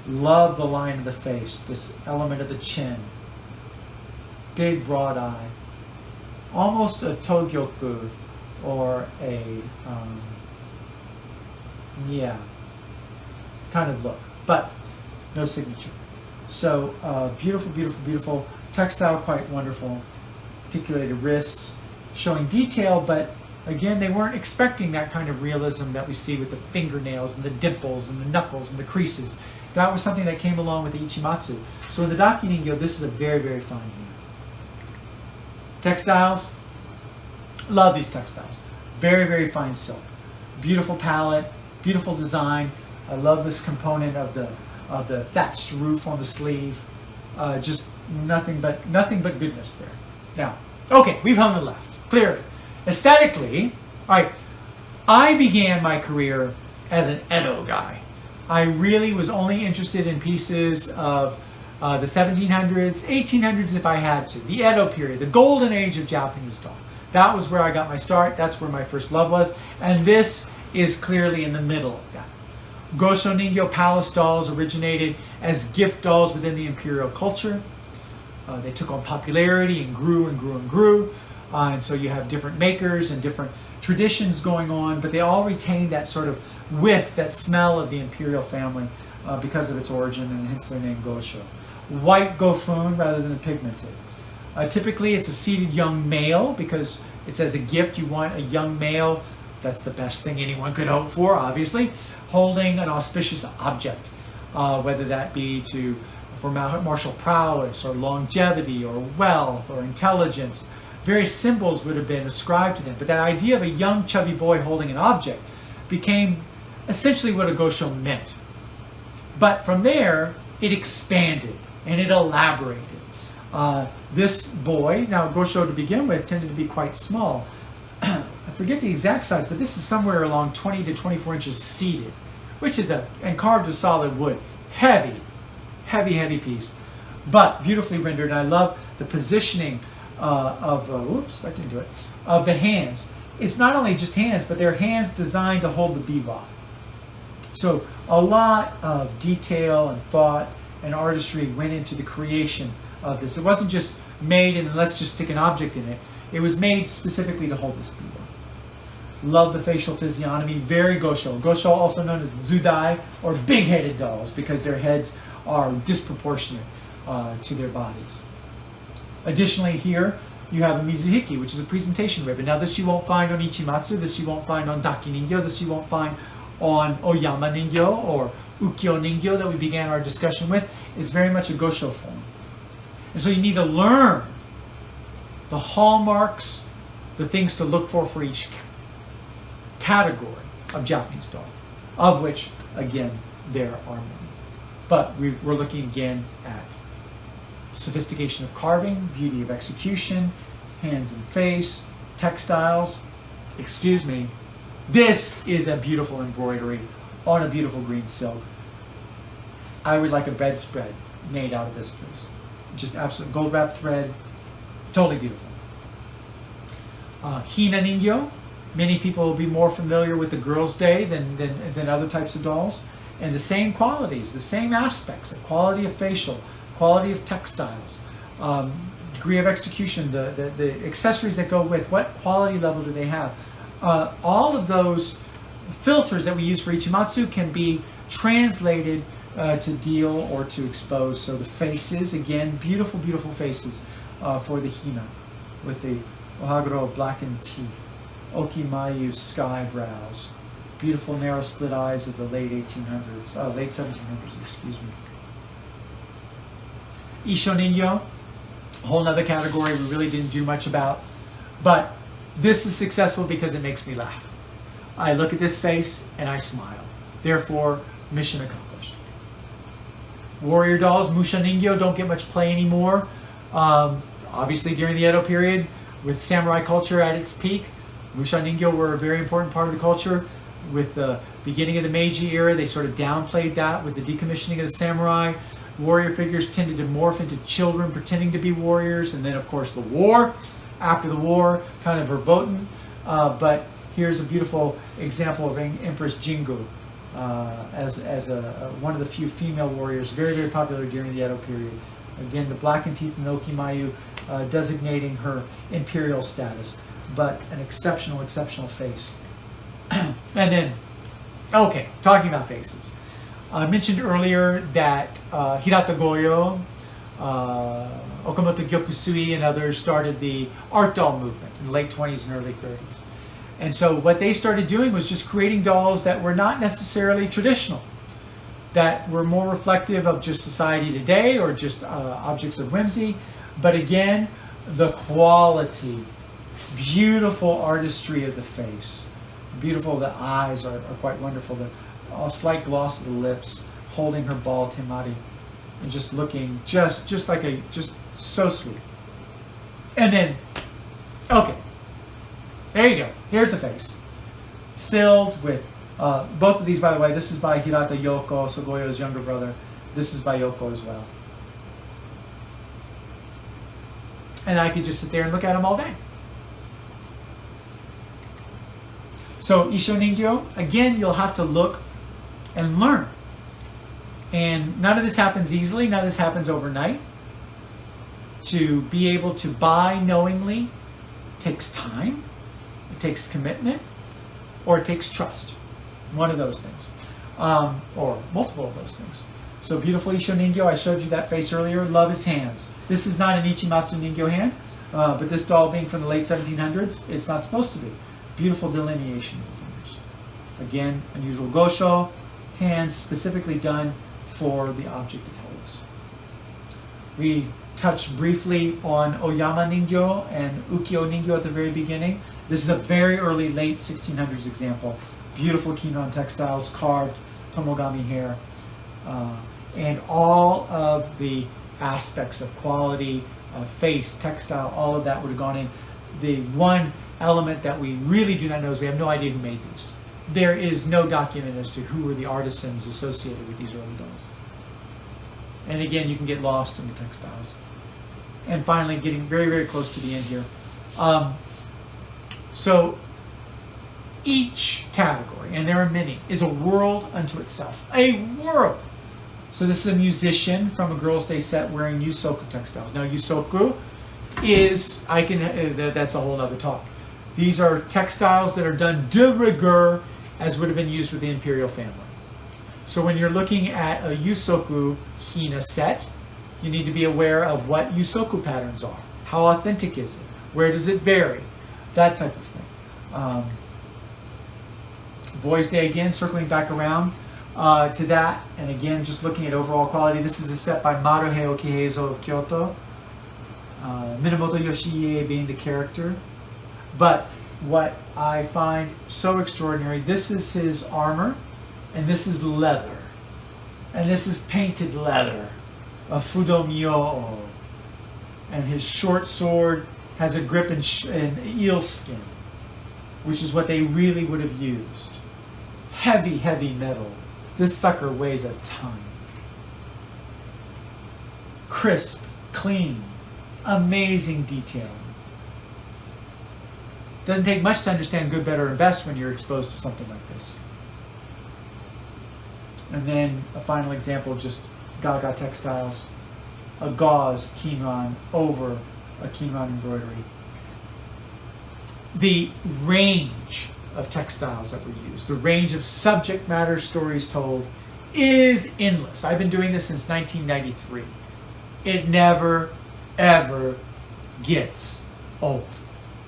A: love the line of the face, this element of the chin. Big, broad eye. Almost a Togyoku or a, kind of look. But no signature. So beautiful, beautiful, beautiful. Textile, quite wonderful. Articulated wrists, showing detail, but again, they weren't expecting that kind of realism that we see with the fingernails and the dimples and the knuckles and the creases. That was something that came along with the Ichi Matsu. So in the Daki Ningyo, this is a very, very fine hand. Textiles, love these textiles. Very, very fine silk. Beautiful palette, beautiful design. I love this component of the thatched roof on the sleeve. Just nothing but goodness there. Now, okay, we've hung the left. Clear. Aesthetically, all right, I began my career as an Edo guy. I really was only interested in pieces of the 1700s, 1800s if I had to. The Edo period, the golden age of Japanese doll. That was where I got my start. That's where my first love was. And this is clearly in the middle of that. Gosho Ningyo palace dolls originated as gift dolls within the imperial culture. They took on popularity and grew and grew and grew. And so you have different makers and different traditions going on, but they all retain that sort of whiff, that smell of the imperial family because of its origin, and hence their name Gosho. White gofun rather than the pigmented. Typically it's a seated young male, because it says a gift, you want a young male. That's the best thing anyone could hope for, obviously, holding an auspicious object, whether that be for martial prowess or longevity or wealth or intelligence. Various symbols would have been ascribed to them, but that idea of a young chubby boy holding an object became essentially what a Gosho meant. But from there, it expanded and it elaborated. This boy, now Gosho to begin with, tended to be quite small. I forget the exact size, but this is somewhere along 20 to 24 inches seated, which is and carved of solid wood. Heavy, heavy, heavy piece, but beautifully rendered. And I love the positioning of the hands. It's not only just hands, but they're hands designed to hold the biwa. So a lot of detail and thought and artistry went into the creation of this. It wasn't just made and let's just stick an object in it. It was made specifically to hold this biwa. Love the facial physiognomy, very Gosho. Gosho, also known as Zudai, or big-headed dolls, because their heads are disproportionate to their bodies. Additionally, here you have a mizuhiki, which is a presentation ribbon. Now, this you won't find on Ichi Matsu, this you won't find on Daki Ningyo, this you won't find on Oyama Ningyo or Ukiyo Ningyo that we began our discussion with. It's very much a gosho form. And so you need to learn the hallmarks, the things to look for each category of Japanese doll, of which, again, there are many. But we're looking again at sophistication of carving, beauty of execution, hands and face, textiles. Excuse me. This is a beautiful embroidery on a beautiful green silk. I would like a bedspread made out of this, please. Just absolute gold wrapped thread. Totally beautiful. Hina Ningyo. Many people will be more familiar with the Girls' Day than other types of dolls. And the same qualities, the same aspects, the quality of facial, quality of textiles, degree of execution, the accessories that go with, what quality level do they have? All of those filters that we use for Ichi Matsu can be translated to deal or to expose. So the faces, again, beautiful, beautiful faces for the Hina with the Ohaguro blackened teeth, Okimayu sky brows, beautiful narrow slit eyes of the late 1800s, late 1700s, excuse me. Isho Ningyo, a whole other category we really didn't do much about, but this is successful because it makes me laugh. I look at this face and I smile. Therefore, mission accomplished. Warrior dolls, Musha Ningyo, don't get much play anymore. Obviously, during the Edo period, with samurai culture at its peak, Musha Ningyo were a very important part of the culture. With the beginning of the Meiji era, they sort of downplayed that with the decommissioning of the samurai. Warrior figures tended to morph into children pretending to be warriors, and then of course the war. After the war, kind of verboten. But here's a beautiful example of Empress Jingu as one of the few female warriors, very, very popular during the Edo period. Again, the blackened teeth and the Okimayu designating her imperial status, but an exceptional, exceptional face. And then, okay, talking about faces. I mentioned earlier that Hirata Goyo, Okamoto Guild, and others started the art doll movement in the late 20s and early 30s. And so what they started doing was just creating dolls that were not necessarily traditional, that were more reflective of just society today or just objects of whimsy. But again, the quality, beautiful artistry of the face. Beautiful, the eyes are quite wonderful. The slight gloss of the lips, holding her ball temari, and just looking just so sweet. And then, okay, there you go. Here's the face, filled with both of these. By the way, this is by Hirata Yoko, Sogoyo's younger brother. This is by Yoko as well. And I could just sit there and look at them all day. So Isho Ningyo, again, you'll have to look and learn. And none of this happens easily. None of this happens overnight. To be able to buy knowingly takes time, it takes commitment, or it takes trust. One of those things. Or multiple of those things. So beautiful Isho Ningyo, I showed you that face earlier. Love his hands. This is not an Ichi Matsu Ningyo hand, but this doll being from the late 1700s, it's not supposed to be. Beautiful delineation of the fingers. Again, unusual gosho, hands specifically done for the object it holds. We touched briefly on Oyama Ningyo and Ukiyo Ningyo at the very beginning. This is a very early, late 1600s example. Beautiful Kimono textiles, carved tomogami hair, and all of the aspects of quality, face, textile, all of that would have gone in. The one element that we really do not know is we have no idea who made these. There is no document as to who were the artisans associated with these early dolls. And again, you can get lost in the textiles. And finally, getting very, very close to the end here. So each category, and there are many, is a world unto itself. A world! So this is a musician from a Girls' Day set wearing yusoku textiles. Now yusoku is, that's a whole other talk. These are textiles that are done de rigueur as would have been used with the imperial family. So when you're looking at a yusoku hina set, you need to be aware of what yusoku patterns are. How authentic is it? Where does it vary? That type of thing. Boys' Day again, circling back around to that, and again, just looking at overall quality. This is a set by Maruhei Okiheizo of Kyoto. Minamoto Yoshiie being the character. But what I find so extraordinary, this is his armor, and this is leather. And this is painted leather of Fudomyo. And his short sword has a grip in eel skin, which is what they really would have used. Heavy, heavy metal. This sucker weighs a ton. Crisp, clean, amazing detailing. Doesn't take much to understand good, better, and best when you're exposed to something like this. And then a final example, just Gaga Textiles, a gauze kinran over a kinran embroidery. The range of textiles that were used, the range of subject matter stories told is endless. I've been doing this since 1993. It never, ever gets old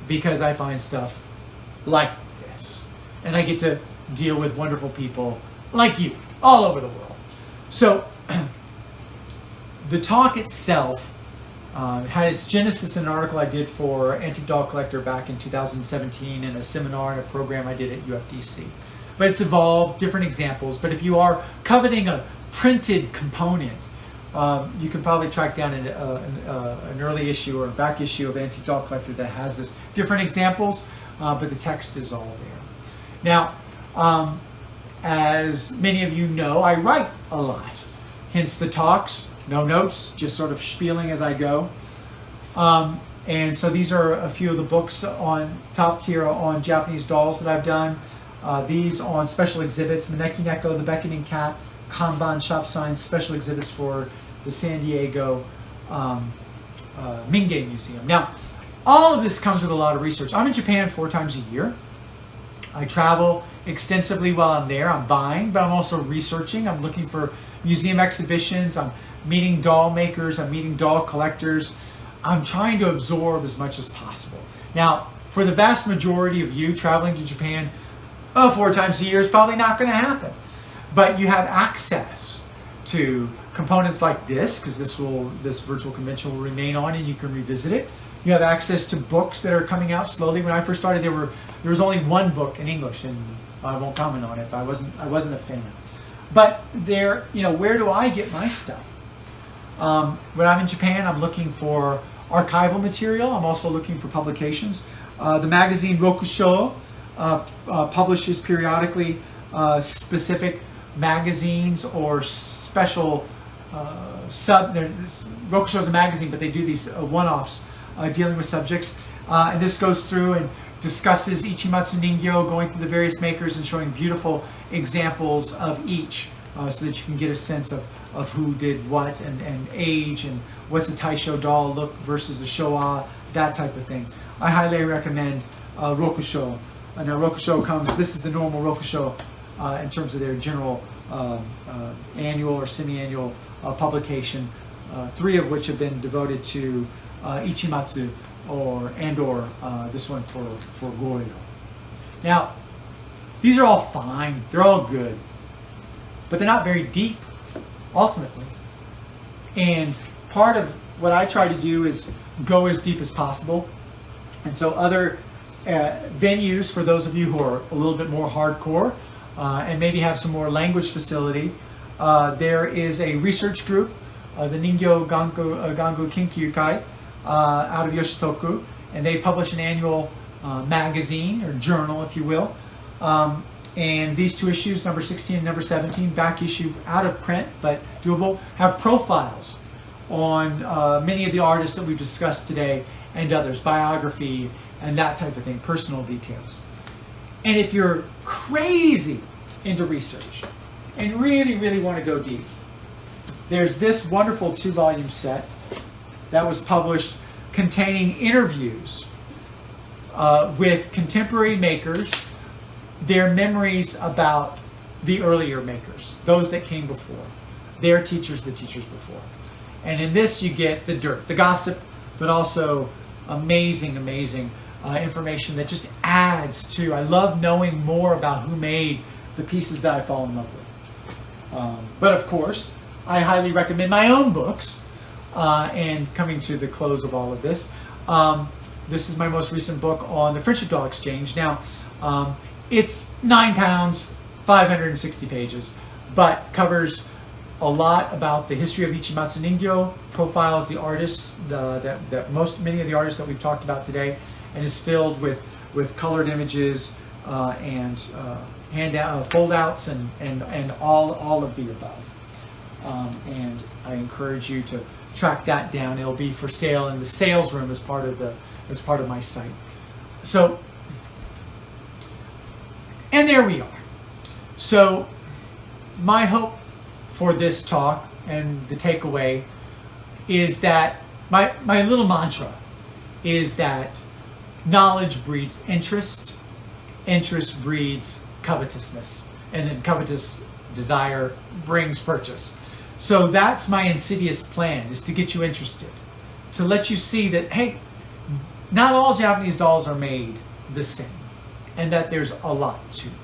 A: because I find stuff like this. And I get to deal with wonderful people like you all over the world. So the talk itself had its genesis in an article I did for Antique Doll Collector back in 2017 in a seminar and a program I did at UFDC. But it's evolved, different examples. But if you are coveting a printed component, you can probably track down an early issue or a back issue of Antique Doll Collector that has this different examples, but the text is all there. Now, as many of you know, I write a lot, hence the talks. No notes, just sort of spieling as I go. And so these are a few of the books on top tier on Japanese dolls that I've done. These on special exhibits, Maneki Neko, The Beckoning Cat, Kanban shop signs, special exhibits for the San Diego Mingei Museum. Now, all of this comes with a lot of research. I'm in Japan 4 times a year. I travel extensively while I'm there. I'm buying, but I'm also researching. I'm looking for museum exhibitions. I'm meeting doll makers. I'm meeting doll collectors. I'm trying to absorb as much as possible. Now, for the vast majority of you traveling to Japan 4 times a year is probably not going to happen. But you have access to components like this, because this virtual convention will remain on and you can revisit it. You have access to books that are coming out slowly. When I first started, there was only one book in English, and I won't comment on it, but I wasn't a fan. But there, where do I get my stuff? When I'm in Japan, I'm looking for archival material. I'm also looking for publications. The magazine Rokusho publishes periodically specific magazines or special Rokusho is a magazine, but they do these one-offs dealing with subjects. And this goes through and discusses Ichi Matsu Ningyo, going through the various makers and showing beautiful examples of each, so that you can get a sense of who did what and age and what's the Taisho doll look versus the Showa, that type of thing. I highly recommend Rokusho. Now Rokusho this is the normal Rokusho in terms of their general annual or semi-annual publication, 3 of which have been devoted to Ichi Matsu or this one for Goyo. Now, these are all fine, they're all good, but they're not very deep, ultimately. And part of what I try to do is go as deep as possible. And so other venues, for those of you who are a little bit more hardcore and maybe have some more language facility, there is a research group, the Ningyo Gangu Kinkyu Kai, out of Yoshitoku, and they publish an annual magazine or journal, if you will. And these 2 issues, number 16 and number 17, back issue, out of print but doable, have profiles on many of the artists that we've discussed today and others, biography and that type of thing, personal details. And if you're crazy into research and really, really want to go deep, there's this wonderful 2-volume set that was published containing interviews with contemporary makers, their memories about the earlier makers, those that came before, their teachers, the teachers before. And in this you get the dirt, the gossip, but also amazing information that just adds to. I love knowing more about who made the pieces that I fall in love with. But of course, I highly recommend my own books. And coming to the close of all of this, this is my most recent book on the Friendship Doll Exchange. Now, it's £9, 560 pages, but covers a lot about the history of Ichi Matsu Ningyo, profiles the artists, many of the artists that we've talked about today, and is filled with colored images and fold-outs and all of the above. And I encourage you to track that down. It'll be for sale in the sales room as part of my site. So, and there we are. So, my hope for this talk and the takeaway is that my little mantra is that knowledge breeds interest, interest breeds covetousness, and then covetous desire brings purchase. So that's my insidious plan, is to get you interested, to let you see that, hey, not all Japanese dolls are made the same, and that there's a lot to them.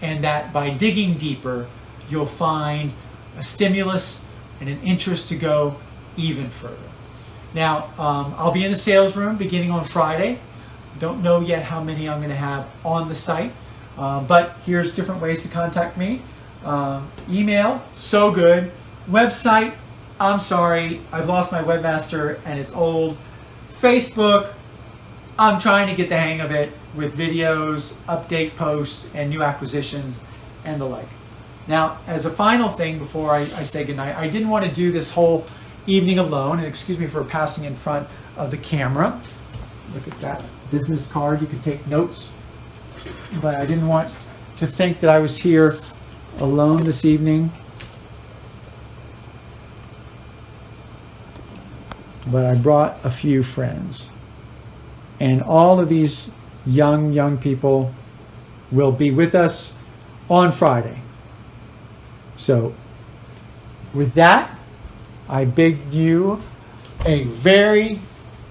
A: And that by digging deeper, you'll find a stimulus and an interest to go even further. Now, I'll be in the sales room beginning on Friday. Don't know yet how many I'm going to have on the site, but here's different ways to contact me. Email, so good. Website, I'm sorry, I've lost my webmaster and it's old. Facebook, I'm trying to get the hang of it with videos, update posts, and new acquisitions and the like. Now, as a final thing before I say goodnight, I didn't want to do this whole evening alone, and excuse me for passing in front of the camera. Look at that business card, you can take notes. But I didn't want to think that I was here alone this evening. But I brought a few friends. And all of these young people will be with us on Friday. So, with that, I bid you a very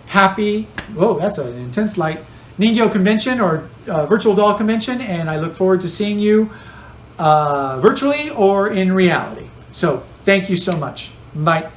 A: happy, whoa, that's an intense light, Ningyo convention or virtual doll convention, and I look forward to seeing you virtually or in reality. So, thank you so much. Bye.